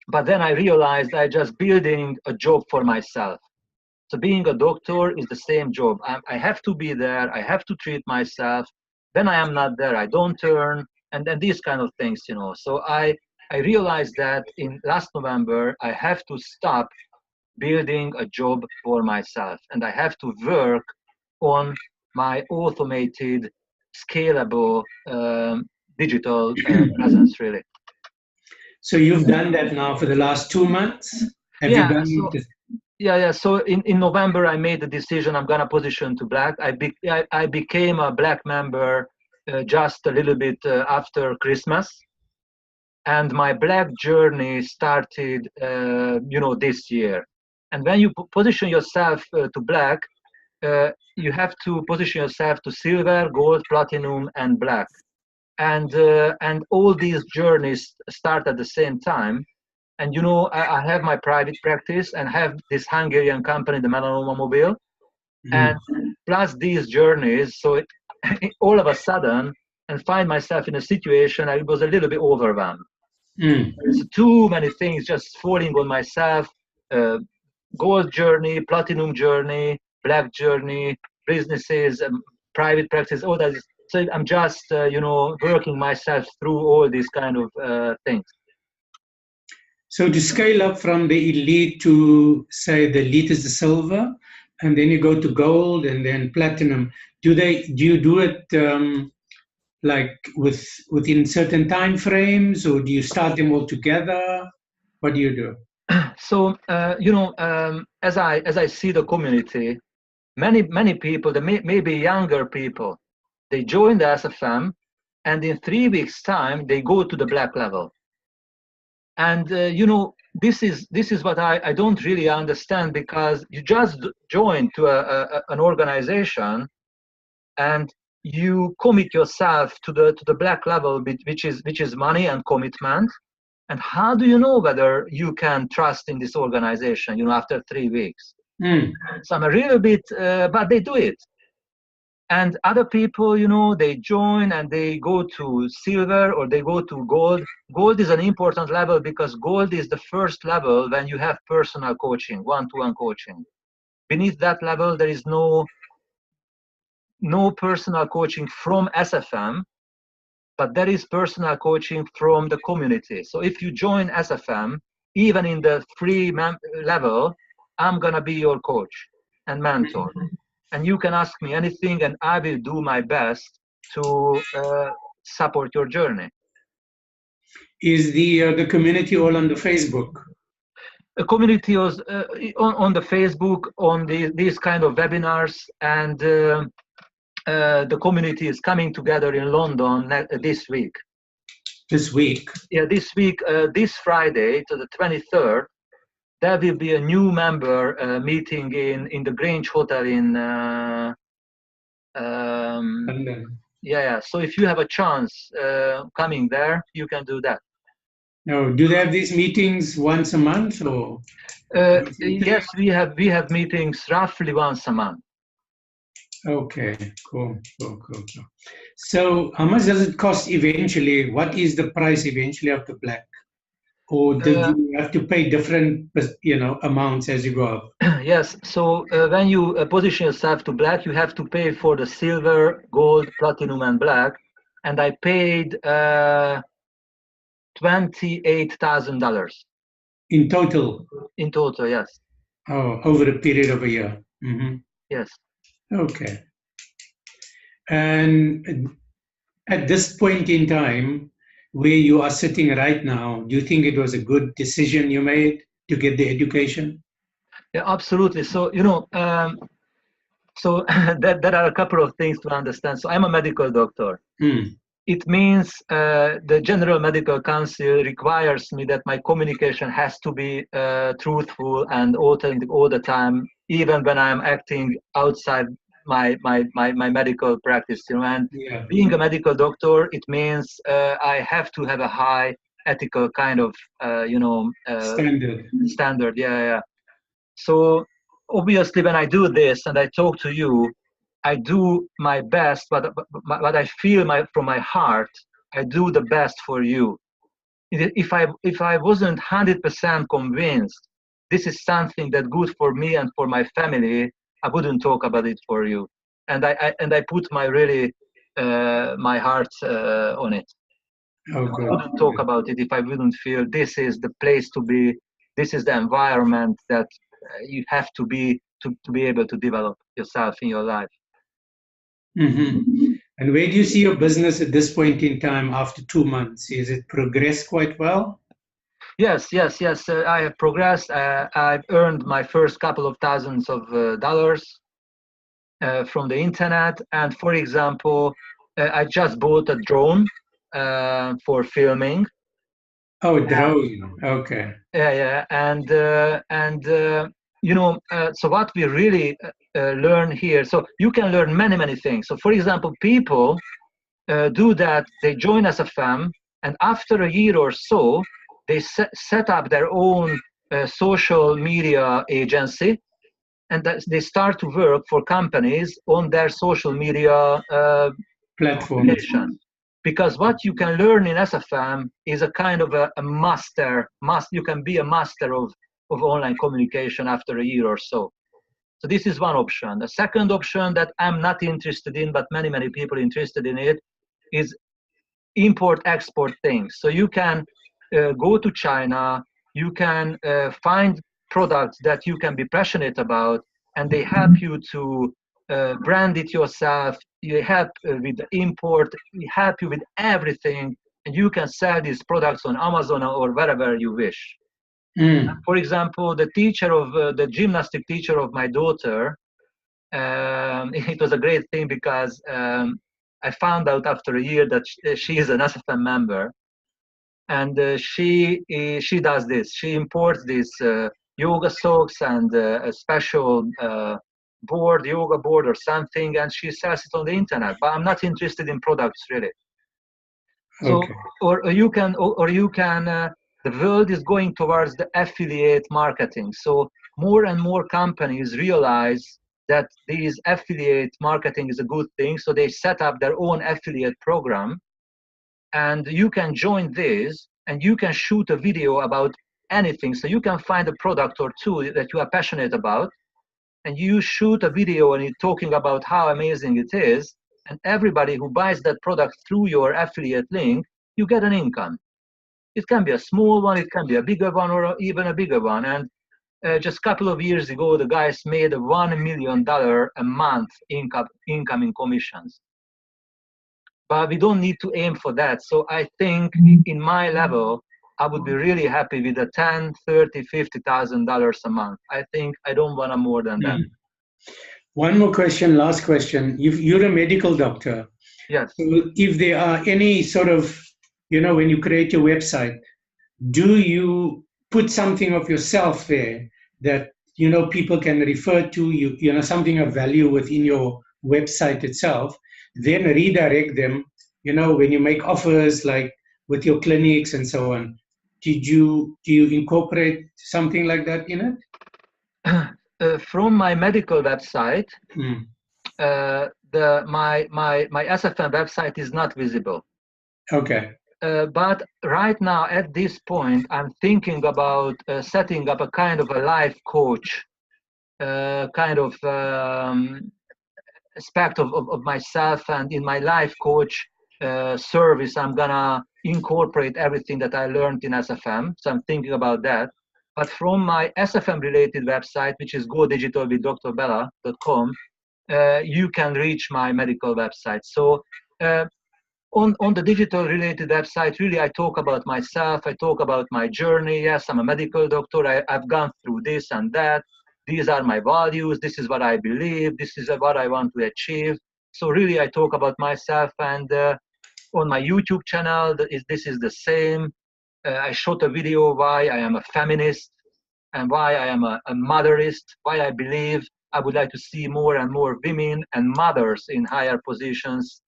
S1: But then I realized I just building a job for myself. So being a doctor is the same job. I have to be there. I have to treat myself. When I am not there, I don't earn, and then these kind of things, you know. So I realized that in last November, I have to stop building a job for myself, and I have to work on my automated, scalable digital presence, really.
S2: So you've done that now for the last 2 months? Have you
S1: Yeah.
S2: done
S1: So
S2: this?
S1: yeah. So in November, I made the decision I'm gonna position to black. I became a black member just a little bit after Christmas, and my black journey started, you know, this year. And when you position yourself to black, you have to position yourself to silver, gold, platinum, and black. And all these journeys start at the same time. And you know, I have my private practice and have this Hungarian company, the Melanoma Mobile, and plus these journeys. So all of a sudden, and find myself in a situation I was a little bit overwhelmed. There's too many things just falling on myself. Gold journey, platinum journey, black journey, businesses, private practice, all that. So I'm just, you know, working myself through all these kind of things.
S2: So to scale up from the elite to, say, the elite is the silver, and then you go to gold and then platinum. Do you do it like within certain time frames, or do you start them all together? What do you do?
S1: So you know, as I see the community, many people, maybe younger people, they join the SFM, and in 3 weeks' time they go to the black level. And you know, this is what I don't really understand, because you just join to an organization, and you commit yourself to the black level, which is money and commitment. And how do you know whether you can trust in this organization, you know, after 3 weeks? So I'm a little bit, but they do it. And other people, you know, they join and they go to silver or they go to gold. Gold is an important level, because gold is the first level when you have personal coaching, one-to-one coaching. Beneath that level, there is no personal coaching from SFM, but there is personal coaching from the community. So if you join SFM, even in the free level, I'm gonna be your coach and mentor. And you can ask me anything, and I will do my best to support your journey.
S2: Is the community all on the Facebook?
S1: A community was on the Facebook, on these kind of webinars, and the community is coming together in London this week.
S2: This week?
S1: Yeah, this week, this Friday to the 23rd, there will be a new member meeting in the Grange Hotel in
S2: London.
S1: yeah. So if you have a chance coming there, you can do that.
S2: No, do they have these meetings once a month or?
S1: Yes, we have meetings roughly once a month.
S2: Okay, cool. So how much does it cost eventually? What is the price eventually of the black? Or did you have to pay different, amounts as you go up?
S1: Yes. So when you position yourself to black, you have to pay for the silver, gold, platinum, and black. And I paid $28,000
S2: In total?
S1: in total. Yes.
S2: Oh, over a period of a year. Mm-hmm.
S1: Yes.
S2: Okay. And at this point in time, where you are sitting right now, do you think it was a good decision you made to get the education?
S1: Yeah, absolutely. So so there are a couple of things to understand. So I'm a medical doctor.
S2: Mm.
S1: It means the General Medical Council requires me that my communication has to be truthful and authentic all the time, even when I'm acting outside my medical practice. And
S2: Yeah.
S1: being a medical doctor, it means I have to have a high ethical kind of
S2: Standard.
S1: standard. Yeah. So obviously, when I do this and I talk to you, I do my best, but I feel from my heart, I do the best for you. If I wasn't 100% convinced this is something that good for me and for my family, I wouldn't talk about it for you. And I put my heart on it.
S2: Oh,
S1: I
S2: good.
S1: wouldn't talk about it if I wouldn't feel this is the place to be. This is the environment that you have to be to be able to develop yourself in your life.
S2: Mm-hmm. And where do you see your business at this point in time after 2 months? Is it progressed quite well?
S1: Yes. I have progressed. I've earned my first couple of thousands of dollars from the internet. And for example, I just bought a drone for filming.
S2: Oh, a drone. Okay.
S1: Yeah. So what we really learn here. So you can learn many things. So for example, people do that. They join SFM, and after a year or so, they set up their own social media agency, and they start to work for companies on their social media
S2: Platform.
S1: application. Because what you can learn in SFM is a kind of a master. You can be a master of online communication after a year or so. So this is one option. The second option that I'm not interested in, but many people interested in it, is import-export things. So you can go to China, you can find products that you can be passionate about, and they help you to brand it yourself. You help with the import, we help you with everything, and you can sell these products on Amazon or wherever you wish.
S2: Mm.
S1: For example, the gymnastic teacher of my daughter, it was a great thing because I found out after a year that she is an SFM member, and she does this. She imports these yoga socks and a special yoga board or something, and she sells it on the internet. But I'm not interested in products really. So,
S2: Okay.
S1: or you can, the world is going towards the affiliate marketing. So more and more companies realize that these affiliate marketing is a good thing. So they set up their own affiliate program, and you can join this, and you can shoot a video about anything. So you can find a product or two that you are passionate about, and you shoot a video and you're talking about how amazing it is, and everybody who buys that product through your affiliate link, you get an income. It can be a small one, it can be a bigger one, or even a bigger one. And just a couple of years ago, the guys made $1 million a month income in commissions. But we don't need to aim for that. So I think in my level, I would be really happy with a $10, $30, $50,000 a month. I think I don't want more than that.
S2: One more question, last question. You're a medical doctor.
S1: Yes.
S2: So if there are any sort of, when you create your website, do you put something of yourself there that, people can refer to, something of value within your website itself, then redirect them, when you make offers like with your clinics and so on. Do you incorporate something like that in it?
S1: From my medical website,
S2: Mm.
S1: my SFM website is not visible.
S2: Okay.
S1: But right now, at this point, I'm thinking about setting up a kind of a life coach, kind of aspect of myself, and in my life coach service, I'm gonna incorporate everything that I learned in SFM. So I'm thinking about that. But from my SFM related website, which is godigitalwithdrbela.com, you can reach my medical website. So uh, on the digital related website, really, I talk about myself. I talk about my journey. Yes, I'm a medical doctor. I've gone through this and that. These are my values. This is what I believe. This is what I want to achieve. So really, I talk about myself. And on my YouTube channel, this is the same. I shot a video why I am a feminist and why I am a motherist, why I believe I would like to see more and more women and mothers in higher positions.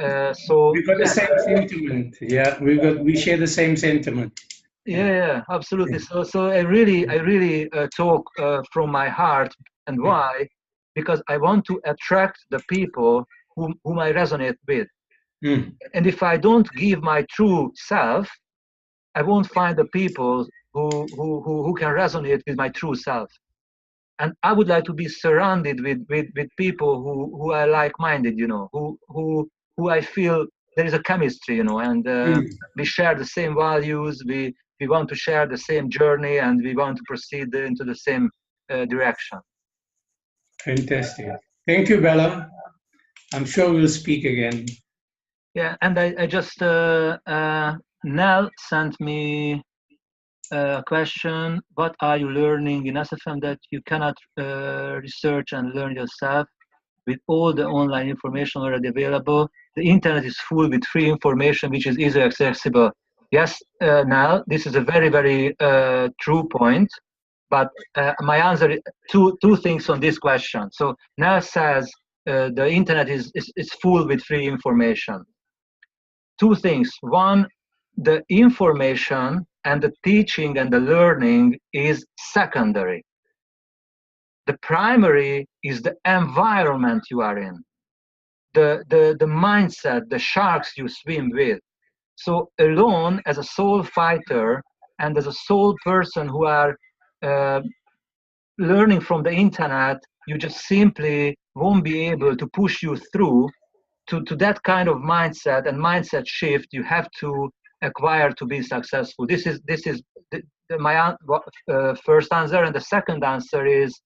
S1: So
S2: We've got the
S1: yeah,
S2: same sentiment. Yeah, we share the same sentiment. Yeah.
S1: yeah, absolutely. So I really talk from my heart, and why? Because I want to attract the people whom I resonate with.
S2: Mm.
S1: And if I don't give my true self, I won't find the people who can resonate with my true self. And I would like to be surrounded with people who are like-minded, who I feel there is a chemistry, and
S2: Mm.
S1: we share the same values. We want to share the same journey, and we want to proceed into the same direction.
S2: Fantastic. Thank you, Bella. I'm sure we'll speak again.
S1: Yeah, and I just Nell sent me a question. What are you learning in SFM that you cannot research and learn yourself? With all the online information already available, the internet is full with free information which is easily accessible. Yes, now this is a very, very true point. But my answer is two things on this question. So Nell says the internet is full with free information. Two things. One, the information and the teaching and the learning is secondary. The primary is the environment you are in, the mindset, the sharks you swim with. So alone, as a soul fighter and as a soul person who are uh, learning from the internet, you just simply won't be able to push you through to that kind of mindset and mindset shift you have to acquire to be successful. This is my first answer, and the second answer is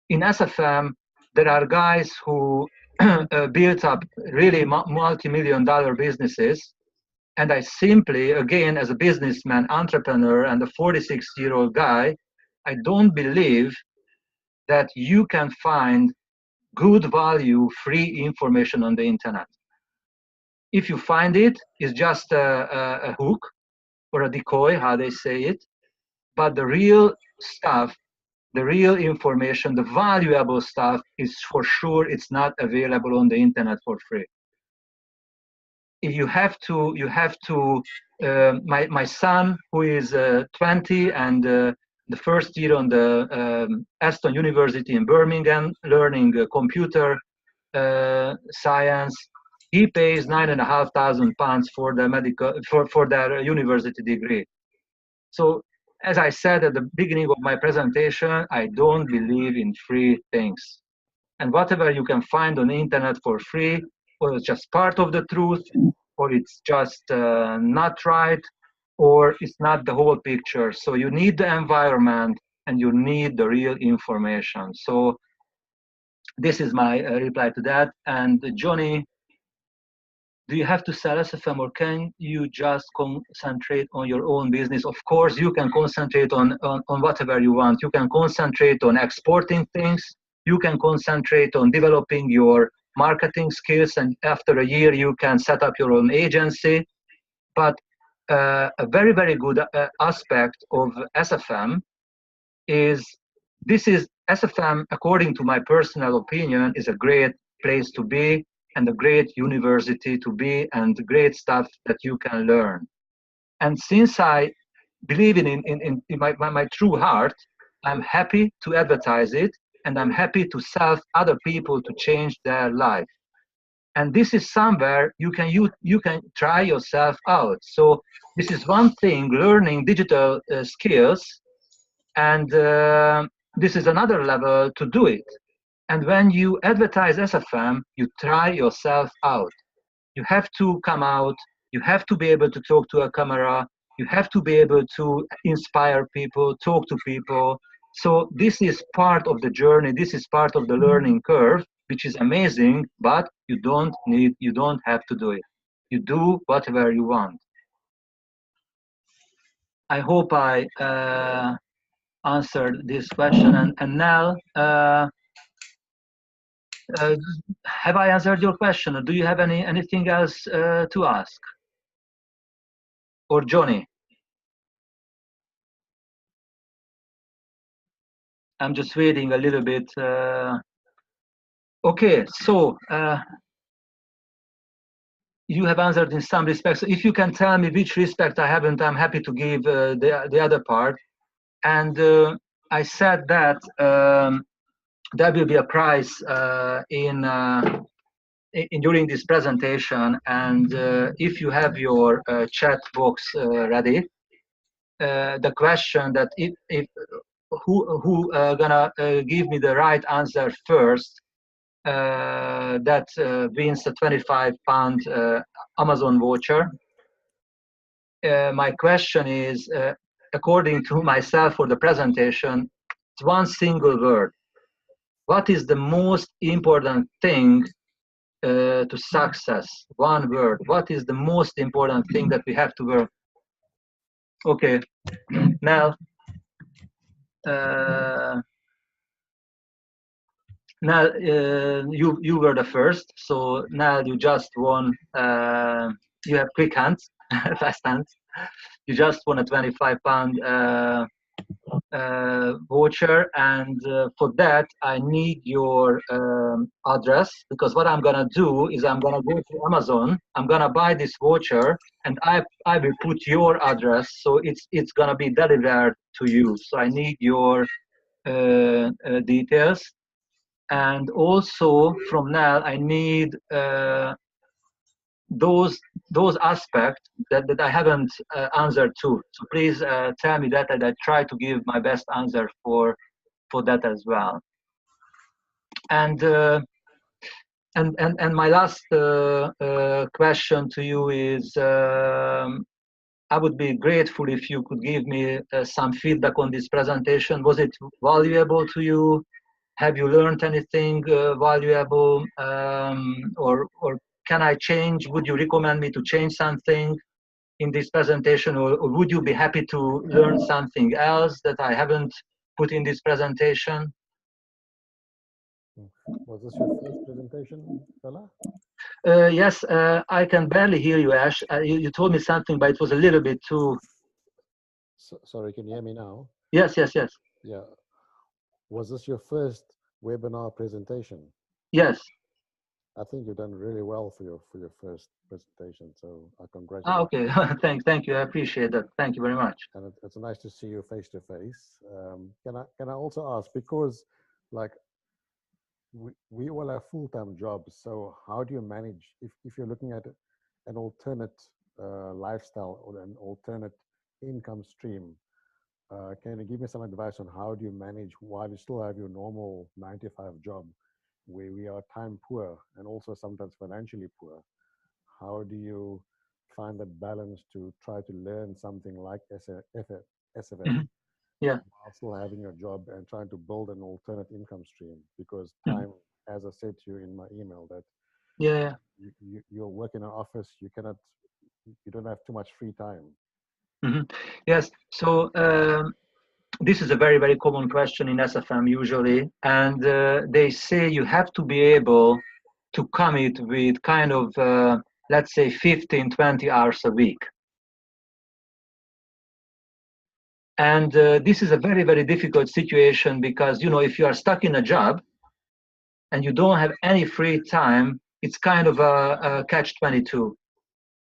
S1: in SFM, there are guys who built up really multi-million dollar businesses. And I simply, again, as a businessman, entrepreneur, and a 46-year-old guy, I don't believe that you can find good value, free information on the internet. If you find it, it's just a hook or a decoy, how they say it. But the real stuff, the real information, the valuable stuff is for sure it's not available on the internet for free. You have to my son, who is 20 and the first year on the Aston University in Birmingham learning computer science, he pays £9,500 for the medical for their university degree. So as I said at the beginning of my presentation, I don't believe in free things. And whatever you can find on the internet for free, or it's just part of the truth, or it's just not right, or it's not the whole picture. So you need the environment and you need the real information. So this is my reply to that. And Johnny, do you have to sell SFM, or can you just concentrate on your own business? Of course, you can concentrate on whatever you want. You can concentrate on exporting things. you can concentrate on developing your marketing skills, and after a year you can set up your own agency. But a very, very good aspect of SFM is SFM, according to my personal opinion, is a great place to be and a great university to be and great stuff that you can learn. And since I believe in my true heart, I'm happy to advertise it, and I'm happy to serve other people to change their life. And this is somewhere you can try yourself out. So this is one thing, learning digital skills, and this is another level to do it. And when you advertise SFM, you try yourself out. You have to come out, you have to be able to talk to a camera, you have to be able to inspire people, talk to people. So this is part of the journey, this is part of the learning curve, which is amazing, but you don't have to do it. You do whatever you want. I hope I answered this question. And now, have I answered your question, or do you have anything else to ask? Or Johnny? I'm just waiting a little bit. Okay, so you have answered in some respects. So if you can tell me which respect I haven't, I'm happy to give the other part. And I said that there will be a prize during this presentation, and if you have your chat box ready, the question that if who gonna give me the right answer first, that wins a £25 Amazon voucher. My question is, according to myself for the presentation, it's one single word. What is the most important thing to success? One word. What is the most important thing that we have to work? Okay, now, you were the first, so now you just won. You have quick hands, fast hands. You just won a £25 voucher, and for that I need your address, because what I'm gonna do is I'm gonna go to Amazon, I'm gonna buy this voucher, and I will put your address, so it's gonna be delivered to you. So I need your details, and also from now I need those aspects that I haven't answered to. So please tell me that, and I try to give my best answer for that as well. And my last question to you is, I would be grateful if you could give me some feedback on this presentation. Was it valuable to you? Have you learned anything valuable, or can I change? Would you recommend me to change something in this presentation, or would you be happy to learn something else that I haven't put in this presentation?
S3: Was this your first presentation, Bela?
S1: Yes, I can barely hear you, Ash. You told me something, but it was a little bit too...
S3: Sorry, can you hear me now?
S1: Yes, yes, yes.
S3: Yeah. Was this your first webinar presentation?
S1: Yes.
S3: I think you've done really well for your first presentation, so I congratulate
S1: you. Okay, thank you. I appreciate that. Thank you very much.
S3: And it's nice to see you face to face. Can I also ask, because like we all have full-time jobs, so how do you manage if you're looking at an alternate lifestyle or an alternate income stream? Can you give me some advice on how do you manage while you still have your normal 9-to-5 job, where we are time poor and also sometimes financially poor? How do you find that balance to try to learn something like SFM
S1: Yeah.
S3: while still having your job and trying to build an alternate income stream? Because time, as I said to you in my email, that you're working in an office, you don't have too much free time.
S1: Yes. So this is a very, very common question in SFM usually, and they say you have to be able to commit with kind of, let's say 15, 20 hours a week. And this is a very, very difficult situation because, you know, if you are stuck in a job and you don't have any free time, it's kind of a catch-22.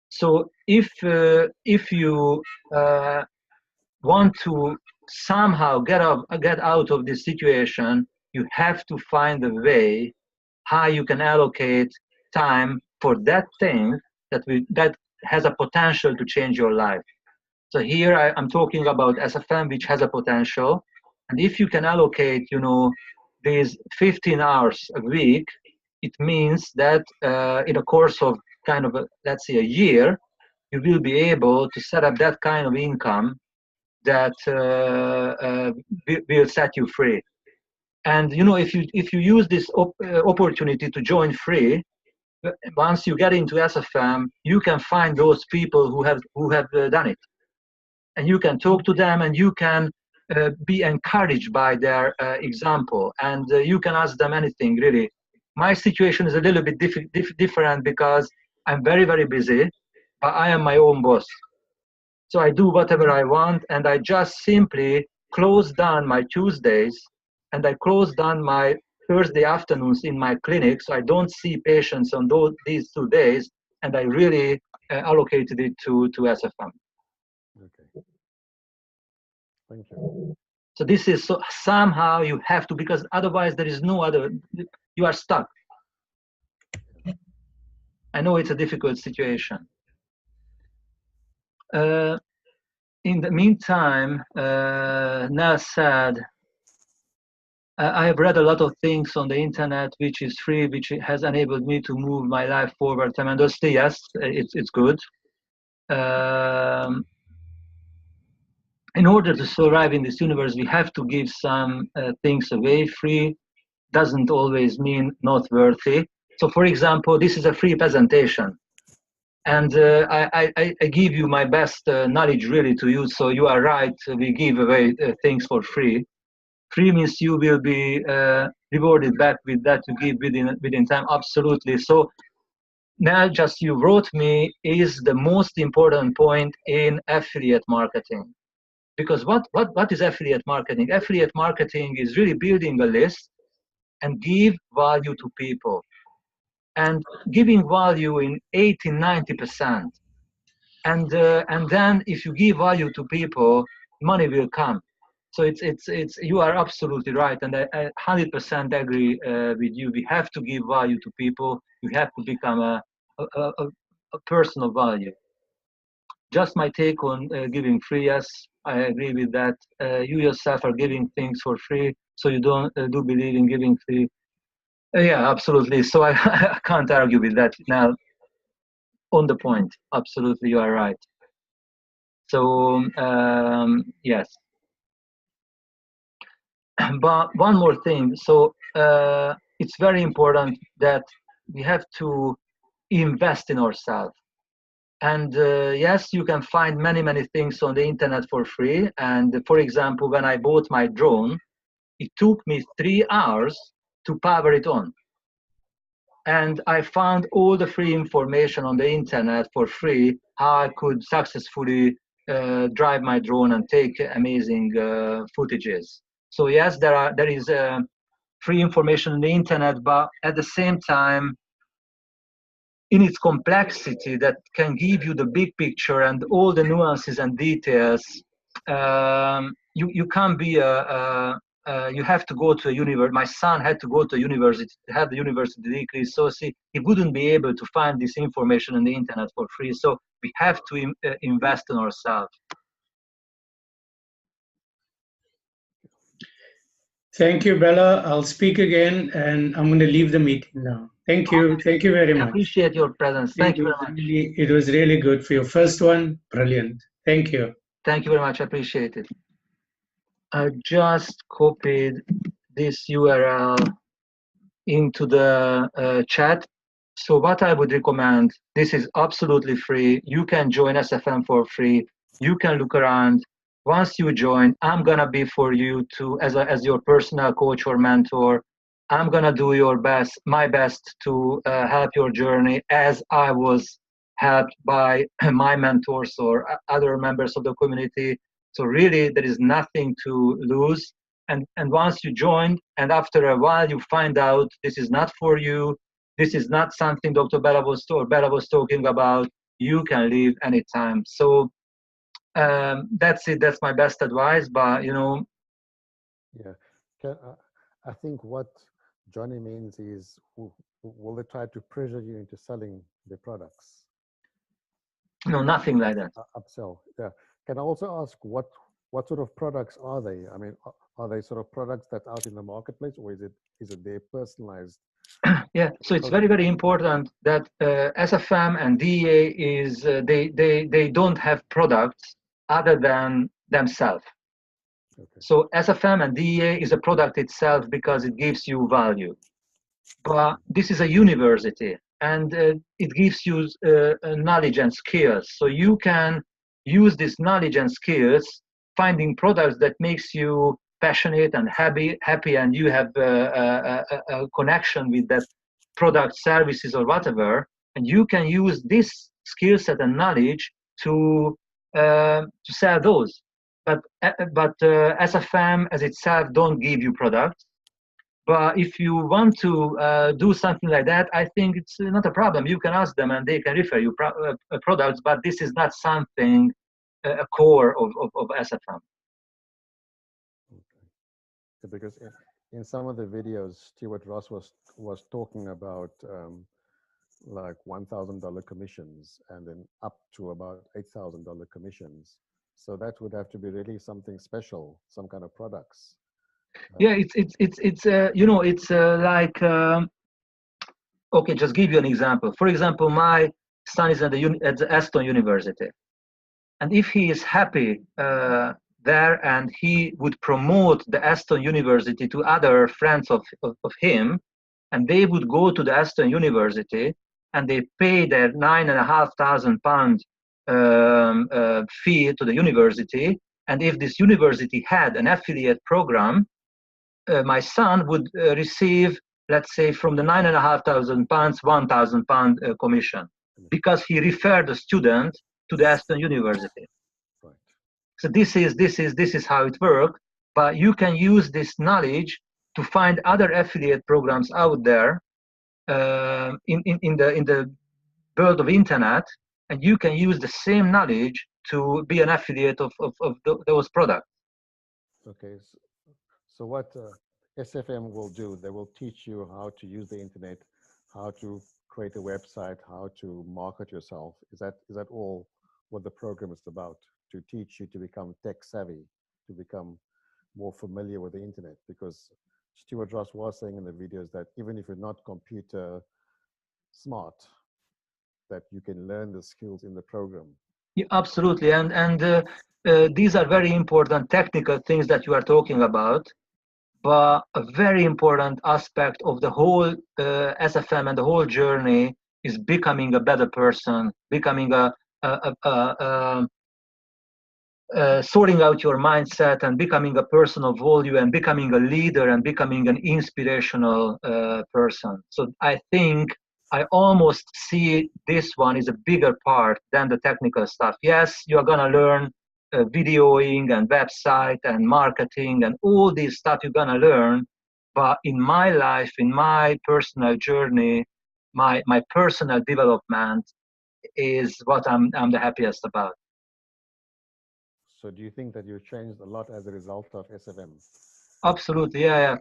S1: So if you want to somehow get out of this situation, you have to find a way how you can allocate time for that thing that has a potential to change your life. So here I'm talking about SFM, which has a potential, and if you can allocate, you know, these 15 hours a week, it means that in a course of kind of let's say a year, you will be able to set up that kind of income that will set you free. And you know, if you use this opportunity to join free, once you get into SFM, you can find those people who have done it, and you can talk to them, and you can be encouraged by their example, and you can ask them anything really. My situation is a little bit different because I'm very, very busy, but I am my own boss. So I do whatever I want, and I just simply close down my Tuesdays, and I close down my Thursday afternoons in my clinic, so I don't see patients on these 2 days, and I really allocated it to SFM.
S3: Okay. Thank you.
S1: So this is, so somehow you have to, because otherwise there is no other, you are stuck. I know it's a difficult situation. In the meantime, Nell said, I have read a lot of things on the internet which is free, which has enabled me to move my life forward tremendously. Yes, it's good. In order to survive in this universe, we have to give some things away. Free doesn't always mean not worthy. So for example, this is a free presentation. And I give you my best knowledge really to use. So you are right, we give away things for free. Free means you will be rewarded back with that you give within time, absolutely. So now just you wrote me is the most important point in affiliate marketing. Because what is affiliate marketing? Affiliate marketing is really building a list and give value to people. And giving value in 80, 90%. And then if you give value to people, money will come. So it's you are absolutely right, and I 100% agree with you. We have to give value to people. You have to become a person of value. Just my take on giving free. Yes, I agree with that. You yourself are giving things for free, so you don't do believe in giving free. Yeah, absolutely. So I, I can't argue with that now. On the point, absolutely, you are right. So yes. But one more thing. So it's very important that we have to invest in ourselves. And yes, you can find many things on the internet for free. And for example, when I bought my drone, it took me 3 hours to power it on. And I found all the free information on the internet for free, how I could successfully drive my drone and take amazing footages. So yes, there is free information on the internet, but at the same time, in its complexity that can give you the big picture and all the nuances and details, you can't be you have to go to a university. My son had to go to a university to have the university degree, so he wouldn't be able to find this information on the internet for free. So we have to invest in ourselves.
S2: Thank you, Bela. I'll speak again, and I'm going to leave the meeting now. Thank you. Thank you very much.
S1: I appreciate your presence. Thank you very much.
S2: It was really good for your first one. Brilliant. Thank you.
S1: Thank you very much. I appreciate it. I just copied this URL into the chat. So what I would recommend, this is absolutely free. You can join SFM for free. You can look around. once you join, I'm gonna be for you to as your personal coach or mentor. I'm gonna do my best to help your journey as I was helped by my mentors or other members of the community. So really, there is nothing to lose. And once you join, and after a while, you find out this is not for you. This is not something Bela was talking about. You can leave anytime. So that's it. That's my best advice. But
S3: Yeah. I think what Johnny means is, will they try to pressure you into selling the products?
S1: no, nothing like that.
S3: Upsell. Yeah. Can I also ask what sort of products are they? I mean, are they sort of products that out in the marketplace, or is it their personalized?
S1: Yeah. So it's very, very important that SFM and DEA is they don't have products other than themselves.
S3: Okay.
S1: So SFM and DEA is a product itself because it gives you value. But this is a university, and it gives you knowledge and skills. So you can use this knowledge and skills, finding products that makes you passionate and happy, and you have a connection with that product, services, or whatever, and you can use this skill set and knowledge to sell those. But SFM as itself don't give you products. But if you want to do something like that, I think it's not a problem. You can ask them and they can refer you products, but this is not something, a core of SFM.
S3: Okay. Because in some of the videos, Stuart Ross was talking about like $1,000 commissions and then up to about $8,000 commissions. So that would have to be really something special, some kind of products.
S1: Yeah, it's like okay. Just give you an example. For example, my son is at the Aston University, and if he is happy there, and he would promote the Aston University to other friends of him, and they would go to the Aston University, and they pay their £9,500 fee to the university. And if this university had an affiliate program, my son would receive, let's say, from the £9,500, £1,000 commission, because he referred the student to the Aston University.
S3: Right.
S1: So this is how it works. But you can use this knowledge to find other affiliate programs out there in the world of internet, and you can use the same knowledge to be an affiliate of those products.
S3: Okay. So what SFM will do, they will teach you how to use the internet, how to create a website, how to market yourself. Is that all what the program is about? To teach you to become tech savvy, to become more familiar with the internet? Because Stuart Ross was saying in the videos that even if you're not computer smart, that you can learn the skills in the program.
S1: Yeah, absolutely, and these are very important technical things that you are talking about. But a very important aspect of the whole SFM and the whole journey is becoming a better person, becoming sorting out your mindset and becoming a person of value and becoming a leader and becoming an inspirational person. So I think I almost see this one is a bigger part than the technical stuff. Yes, you're gonna learn videoing and website and marketing and all this stuff you're gonna learn. But in my life, in my personal journey, my personal development is what I'm the happiest about.
S3: So do you think that you changed a lot as a result of SFM?
S1: Absolutely, yeah.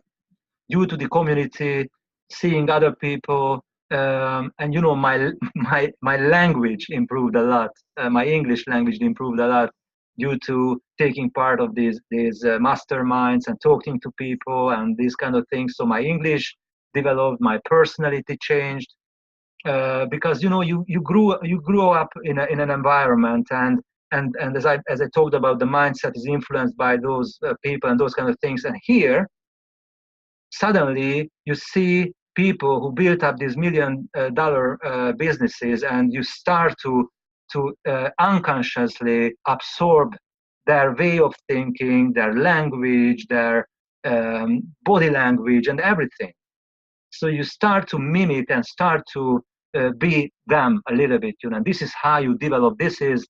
S1: Due to the community, seeing other people, and my language improved a lot. My English language improved a lot due to taking part of these masterminds and talking to people and these kind of things. So my English developed, my personality changed, because you grew up in an environment, and as I talked about, the mindset is influenced by those people and those kind of things. And here suddenly you see people who built up these $1 million businesses, and you start to unconsciously absorb their way of thinking, their language, their body language, and everything. So you start to mimic and start to be them a little bit, you know. And this is how you develop. This is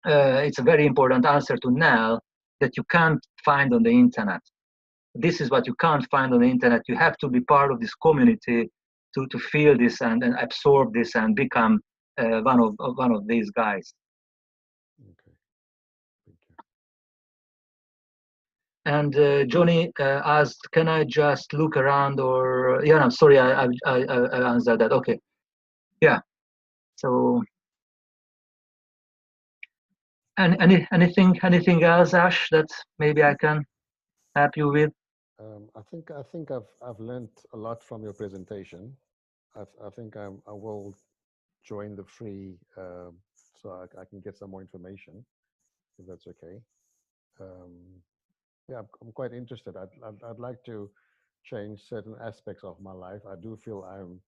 S1: it's a very important answer to Nell that you can't find on the internet. This is what you can't find on the internet. You have to be part of this community to feel this and absorb this and become one of these guys.
S3: Okay, thank you.
S1: And Johnny asked, "Can I just look around?" Or yeah, I'm sorry, I answered that. Okay, yeah. So, and anything else, Ash, that maybe I can help you with?
S3: I think I've learned a lot from your presentation. I think I will join the free so I can get some more information, if that's okay. Yeah, I'm quite interested. I'd like to change certain aspects of my life. I do feel I'm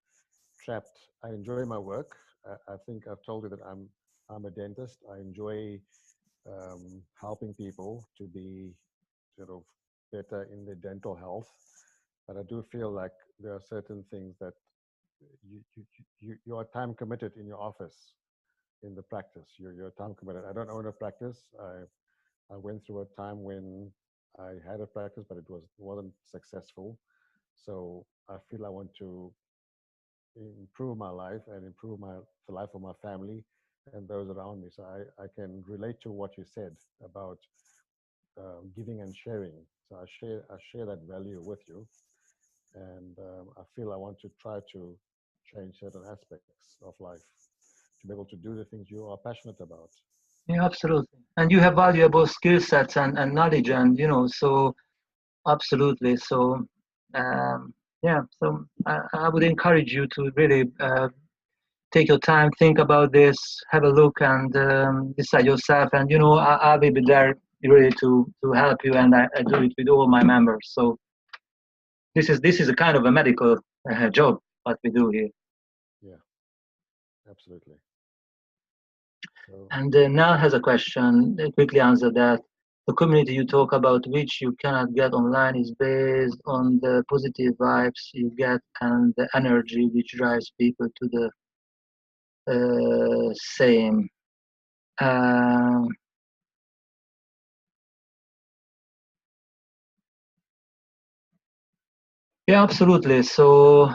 S3: trapped. I enjoy my work. I think I've told you that I'm a dentist. I enjoy helping people to be sort of better in their dental health. But I do feel like there are certain things that you are time committed in your office, in the practice. You're time committed. I don't own a practice. I went through a time when I had a practice, but it wasn't successful. So I feel I want to improve my life and improve the life of my family and those around me. So I can relate to what you said about giving and sharing. So I share that value with you, and I feel I want to try to change certain aspects of life to be able to do the things you are passionate about.
S1: Yeah, absolutely. And you have valuable skill sets and knowledge, and you know, so absolutely. So yeah, so I would encourage you to really take your time, think about this, have a look, and decide yourself. And you know, I will be there really to help you, and I do it with all my members. So this is a kind of a medical job what we do here.
S3: Yeah, absolutely. So
S1: And Nal has a question. Quickly answer that. The community you talk about, which you cannot get online, is based on the positive vibes you get and the energy which drives people to the same. Um, yeah, absolutely. So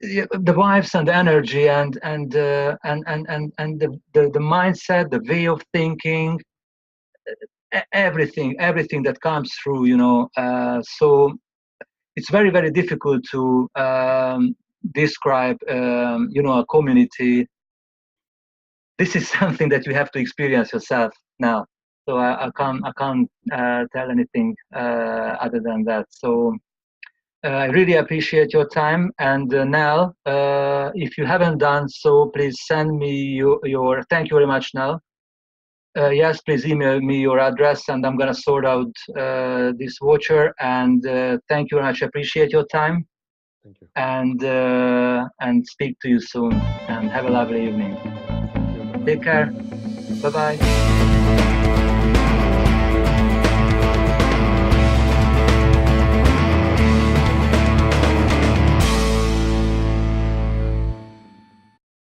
S1: yeah, the vibes and the energy and the mindset, the way of thinking, everything that comes through, you know. So it's very difficult to describe, you know, a community. This is something that you have to experience yourself now. So I can't tell anything other than that. So I really appreciate your time. And Nell, if you haven't done so, please send me your thank you very much, Nell. Yes, please email me your address, and I'm gonna sort out this voucher. And thank you very much. Appreciate your time,
S3: thank you.
S1: And speak to you soon. And have a lovely evening.
S3: Thank you. Bye-bye.
S1: Take care. Bye bye.